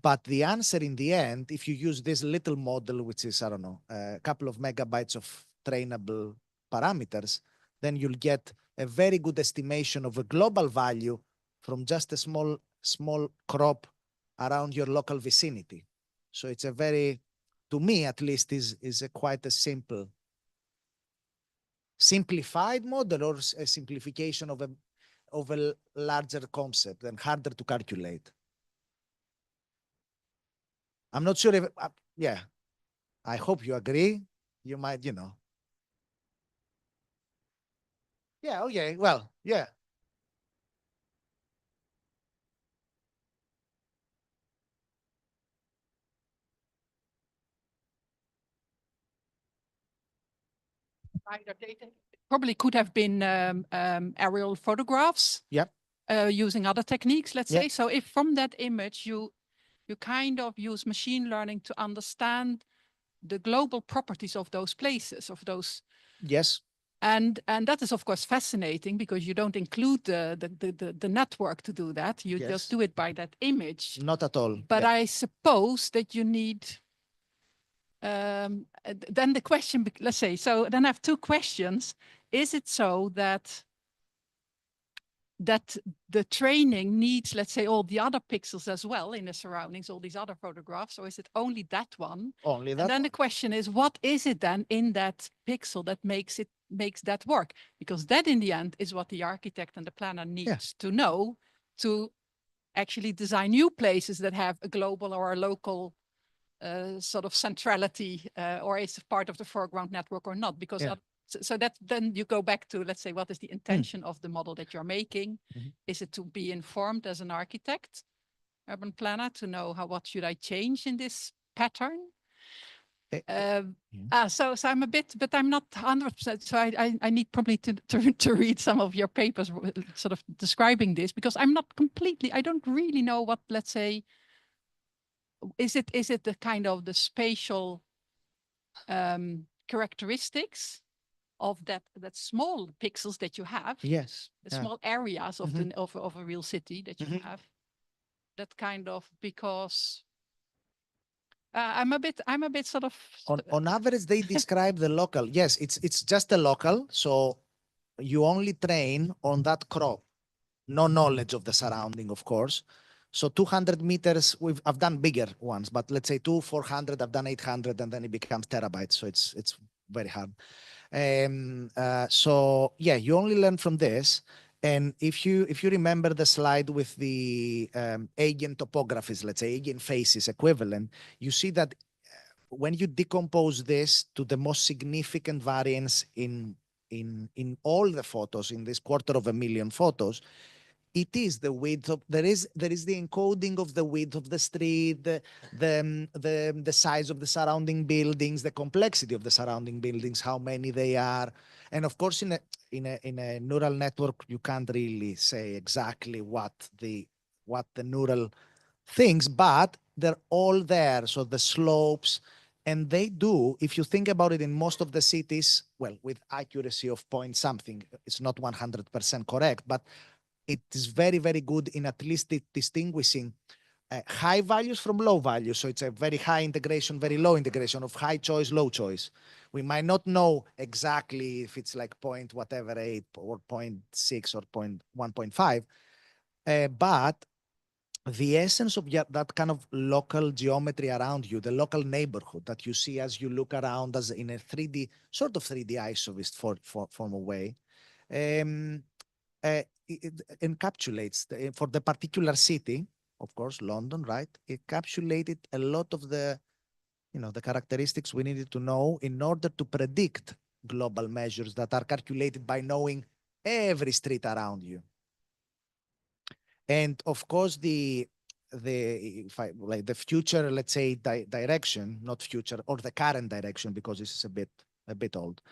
[SPEAKER 3] but the answer in the end, if you use this little model, which is, I don't know, a couple of megabytes of trainable parameters, then you'll get a very good estimation of a global value from just a small crop around your local vicinity. So it's a very, to me at least, is a quite a simplified model, or a simplification of a larger concept and harder to calculate. I'm not sure if, yeah, I hope you agree. You might, Yeah, okay, well, yeah.
[SPEAKER 5] Data probably could have been aerial photographs.
[SPEAKER 3] Yep.
[SPEAKER 5] Using other techniques, let's
[SPEAKER 3] Yep.
[SPEAKER 5] say. So if from that image you kind of use machine learning to understand the global properties of those places, of those.
[SPEAKER 3] Yes.
[SPEAKER 5] And that is, of course, fascinating because you don't include the network to do that. You
[SPEAKER 3] Yes.
[SPEAKER 5] just do it by that image.
[SPEAKER 3] Not at all.
[SPEAKER 5] But
[SPEAKER 3] Yeah.
[SPEAKER 5] I suppose that you need. Then the question, let's say, so then I have two questions. Is it so that the training needs, let's say, all the other pixels as well in the surroundings, all these other photographs, or is it only that one?
[SPEAKER 3] Only that
[SPEAKER 5] And then
[SPEAKER 3] one.
[SPEAKER 5] the question is, what is it then in that pixel that makes that work? Because that in the end is what the architect and the planner needs to know to actually design new places that have a global or a local sort of centrality, or is part of the foreground network or not, because so that then you go back to, let's say, what is the intention of the model that you're making? Is it to be informed as an architect, urban planner, to know what should I change in this pattern? So I'm a bit, but I'm not 100%. So I need probably to read some of your papers sort of describing this, because I'm not completely, I don't really know what, let's say, is it the kind of the spatial characteristics of that small pixels that you have?
[SPEAKER 3] Yes.
[SPEAKER 5] The small areas of of a real city that you have. That kind of, because I'm a bit sort of
[SPEAKER 3] on average they describe the local. Yes, it's just a local. So you only train on that crop, no knowledge of the surrounding, of course. So 200 meters, I've done bigger ones, but let's say 400, I've done 800, and then it becomes terabytes. So it's very hard. So yeah, you only learn from this. And if you remember the slide with the eigen topographies, let's say eigen faces equivalent, you see that when you decompose this to the most significant variance in all the photos, in this 250,000 photos, it is the width of, there is the encoding of the width of the street, the size of the surrounding buildings, the complexity of the surrounding buildings, how many they are. And of course, in a neural network, you can't really say exactly what the neural things, but they're all there. So the slopes, And they do, if you think about it, in most of the cities, well, with accuracy of point something, it's not 100% correct, but it is very, very good in at least distinguishing high values from low values. So it's a very high integration, very low integration of high choice, low choice. We might not know exactly if it's like point whatever 8 or 0.6 or 1.5, but the essence of that kind of local geometry around you, the local neighborhood that you see as you look around as in a 3D, sort of 3D isovist form of way, it encapsulates for the particular city, of course, London, right? It encapsulated a lot of the, the characteristics we needed to know in order to predict global measures that are calculated by knowing every street around you. And of course, the future, let's say, direction, not future, or the current direction, because this is a bit old,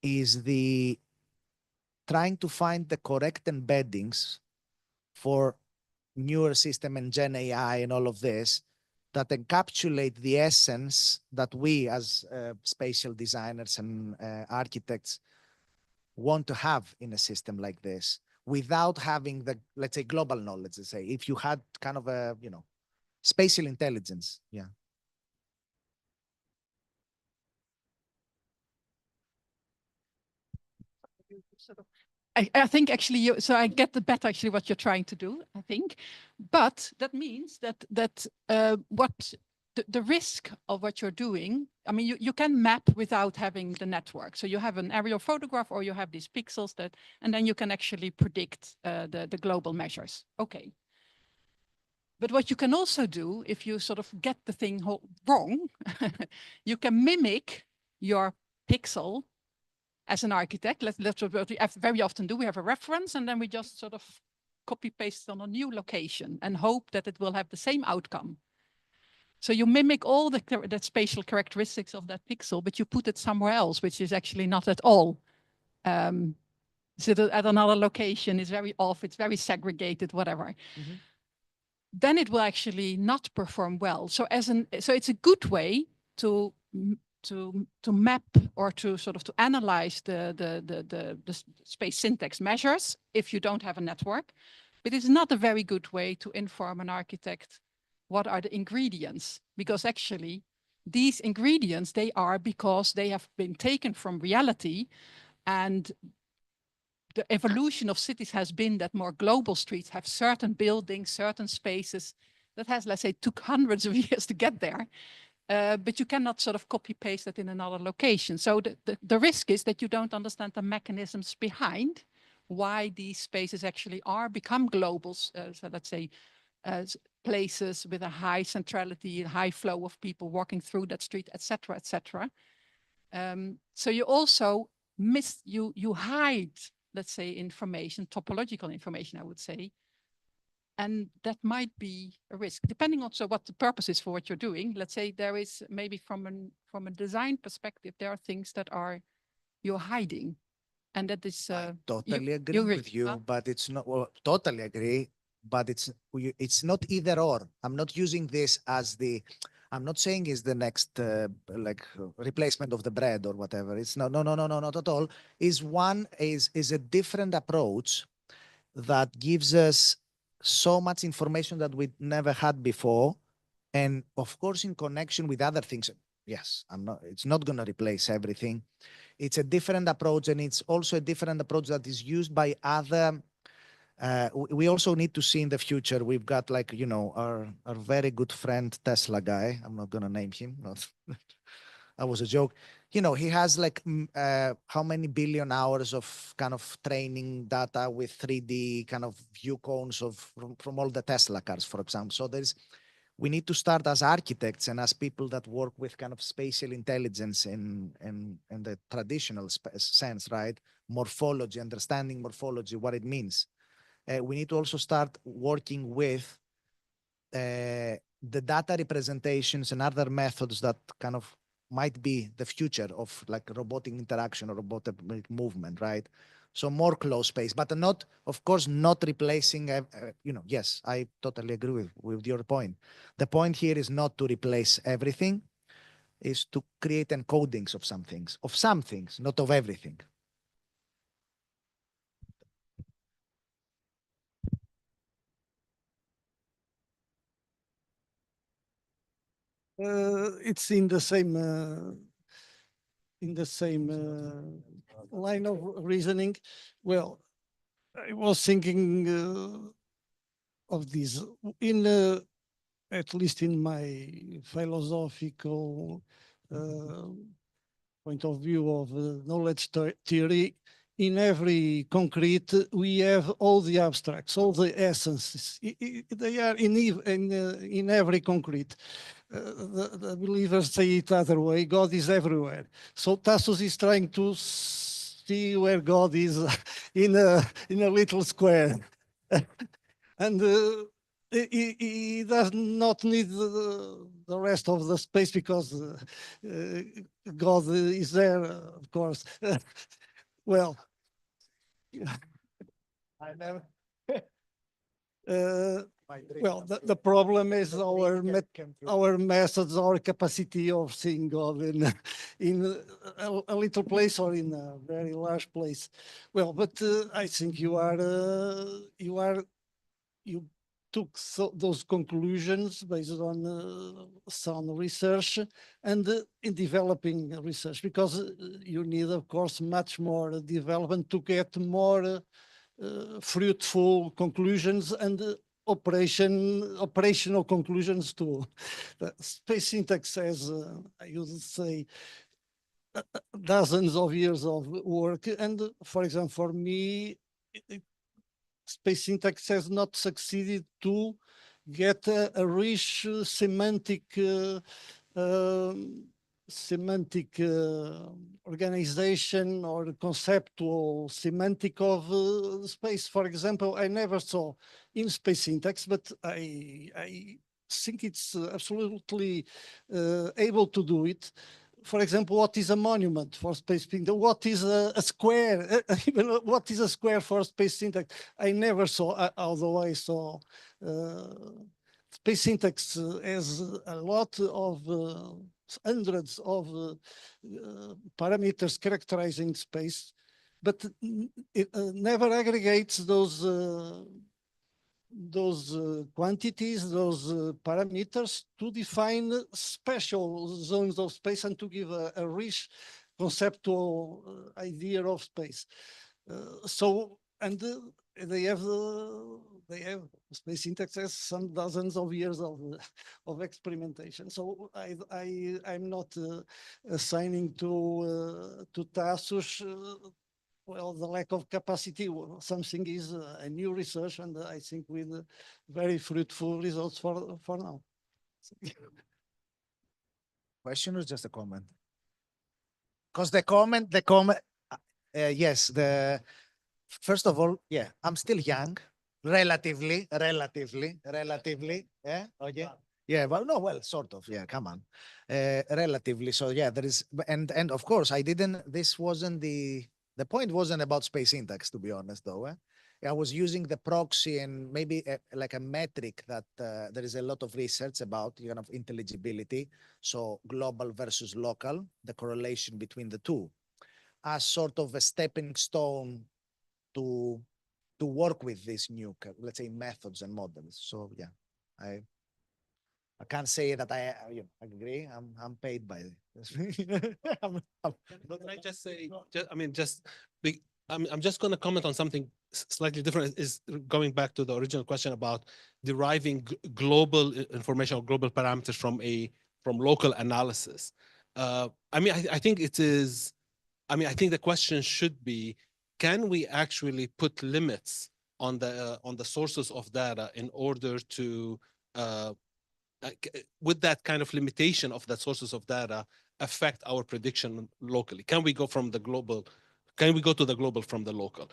[SPEAKER 3] is the trying to find the correct embeddings for newer system and Gen AI and all of this that encapsulate the essence that we as spatial designers and architects want to have in a system like this without having the, let's say, global knowledge. Let's say if you had kind of a, spatial intelligence. Yeah.
[SPEAKER 5] I think actually, so I get the better actually what you're trying to do, I think, but that means that what the risk of what you're doing, I mean, you can map without having the network. So you have an aerial photograph or you have these pixels and then you can actually predict the global measures. Okay. But what you can also do, if you sort of get the thing wrong, you can mimic your pixel as an architect. That's what we very often do. We have a reference and then we just sort of copy paste on a new location and hope that it will have the same outcome. So you mimic all the spatial characteristics of that pixel, but you put it somewhere else, which is actually not at all. So at another location is very off, it's very segregated, whatever. Mm-hmm. Then it will actually not perform well. So it's a good way to map or to sort of to analyze the space syntax measures if you don't have a network, but it's not a very good way to inform an architect what are the ingredients, because actually these ingredients, they are because they have been taken from reality, and the evolution of cities has been that more global streets have certain buildings, certain spaces that has, let's say, took hundreds of years to get there. But you cannot sort of copy paste that in another location. So the risk is that you don't understand the mechanisms behind why these spaces actually become global. So let's say places with a high centrality, high flow of people walking through that street, etc., etc. So you also you hide, let's say, information, topological information, I would say. And that might be a risk, depending also what the purpose is for what you're doing. Let's say there is maybe from a design perspective, there are things that you're hiding. And that is...
[SPEAKER 3] I totally agree with you, but it's not, well, totally agree, but it's not either or. I'm not using this as I'm not saying it's the next replacement of the bread or whatever. It's no, not at all. Is a different approach that gives us so much information that we never had before. And of course, in connection with other things, yes, it's not going to replace everything. It's a different approach, and it's also a different approach that is used by other. We also need to see in the future. We've got our very good friend Tesla guy. I'm not going to name him. That was a joke. He has how many billion hours of kind of training data with 3D kind of view cones from all the Tesla cars, for example. So we need to start as architects and as people that work with kind of spatial intelligence in the traditional sense, right? Morphology, understanding morphology, what it means. We need to also start working with the data representations and other methods that kind of might be the future of robotic interaction or robotic movement, right? So more closed space, but not, of course, not replacing, yes, I totally agree with your point. The point here is not to replace everything, is to create encodings of some things, not of everything.
[SPEAKER 6] It's in the same line of reasoning. Well, I was thinking of this in at least in my philosophical point of view of knowledge theory. In every concrete, we have all the abstracts, all the essences. They are in every concrete. The believers say it other way. God is everywhere. So Tasos is trying to see where God is in a little square, and he does not need the rest of the space because God is there, of course. Well, I never. Well, the problem is our methods, our capacity of seeing God in a little place or in a very large place. Well, but I think you took those conclusions based on some research and in developing research, because you need, of course, much more development to get more fruitful conclusions and operational conclusions too. The space syntax has, I would say, dozens of years of work. And for example, for me, space syntax has not succeeded to get a rich semantic organization or conceptual semantic of space. For example, I never saw in space syntax, but I think it's absolutely able to do it. For example, what is a monument for space syntax? What is a square? Even what is a square for space syntax? I never saw, although I saw space syntax has a lot of hundreds of parameters characterizing space, but it never aggregates those quantities, those parameters to define special zones of space and to give a rich conceptual idea of space. They have space syntax has some dozens of years of experimentation. So I'm not assigning to Tasos well, the lack of capacity. Something is a new research, and I think with very fruitful results for now.
[SPEAKER 3] Question or just a comment? Because the comment, yes, first of all, yeah, I'm still young, relatively, yeah, okay. Yeah, well, no, well, sort of, yeah, come on, relatively. So yeah, there is, and of course, this wasn't the point wasn't about space syntax, to be honest, though. I was using the proxy and maybe like a metric that there is a lot of research about, kind of intelligibility, so global versus local, the correlation between the two, as sort of a stepping stone to work with these new, let's say, methods and models. So yeah, I can't say that I agree. I'm paid by this.
[SPEAKER 2] But can I just say, I'm just going to comment on something slightly different. Is going back to the original question about deriving global information or global parameters from local analysis. I think it is. I think the question should be: can we actually put limits on the sources of data in order to with that kind of limitation of the sources of data affect our prediction locally? Can we go from the global? Can we go to the global from the local?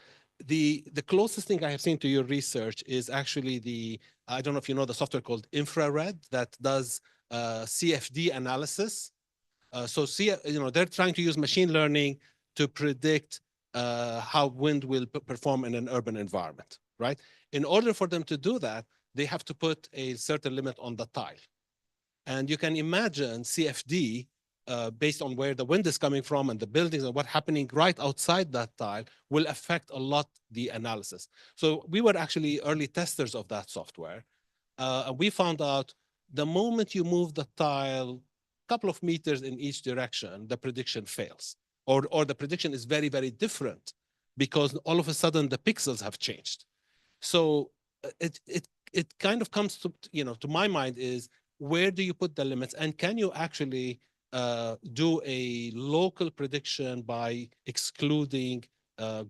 [SPEAKER 2] The closest thing I have seen to your research is actually I don't know if you know the software called Infrared that does CFD analysis. They're trying to use machine learning to predict how wind will perform in an urban environment, right? In order for them to do that, they have to put a certain limit on the tile. And you can imagine CFD, based on where the wind is coming from and the buildings and what's happening right outside that tile, will affect a lot the analysis. So we were actually early testers of that software. And we found out the moment you move the tile a couple of meters in each direction, the prediction fails. Or the prediction is very, very different because all of a sudden the pixels have changed. So it kind of comes to, to my mind is, where do you put the limits, and can you actually do a local prediction by excluding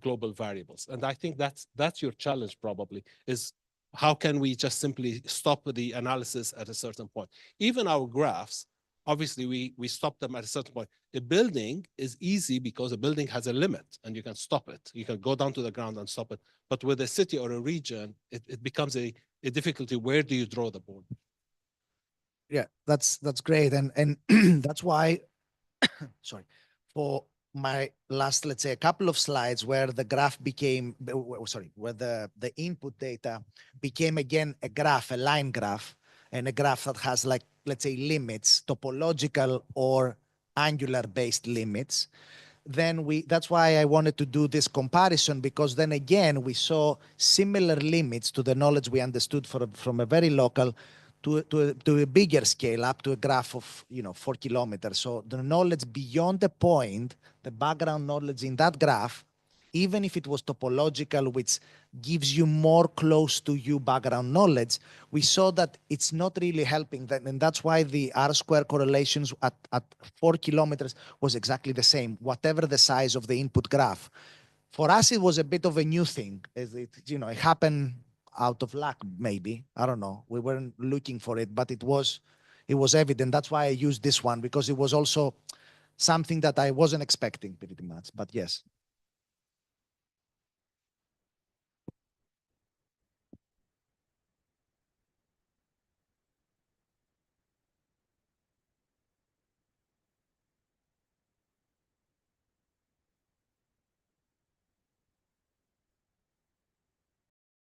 [SPEAKER 2] global variables? And I think that's your challenge probably, is how can we just simply stop the analysis at a certain point? Even our graphs, obviously we stop them at a certain point. A building is easy because a building has a limit and you can stop it. You can go down to the ground and stop it. But with a city or a region, it becomes a difficulty. Where do you draw the border?
[SPEAKER 3] Yeah, that's great. And that's why, sorry, for my last, let's say, a couple of slides where the graph became, sorry, where the input data became again a graph, a line graph, and a graph that has, like, let's say, limits, topological or angular based limits. Then that's why I wanted to do this comparison, because then again, we saw similar limits to the knowledge we understood from a very local to a bigger scale, up to a graph of 4 kilometers. So the knowledge beyond the point, the background knowledge in that graph, even if it was topological, which gives you more close to you background knowledge, we saw that it's not really helping. And that's why the R-square correlations at 4 kilometers was exactly the same, whatever the size of the input graph. For us, it was a bit of a new thing. It happened out of luck, maybe. I don't know. We weren't looking for it, but it was evident. That's why I used this one, because it was also something that I wasn't expecting pretty much. But yes,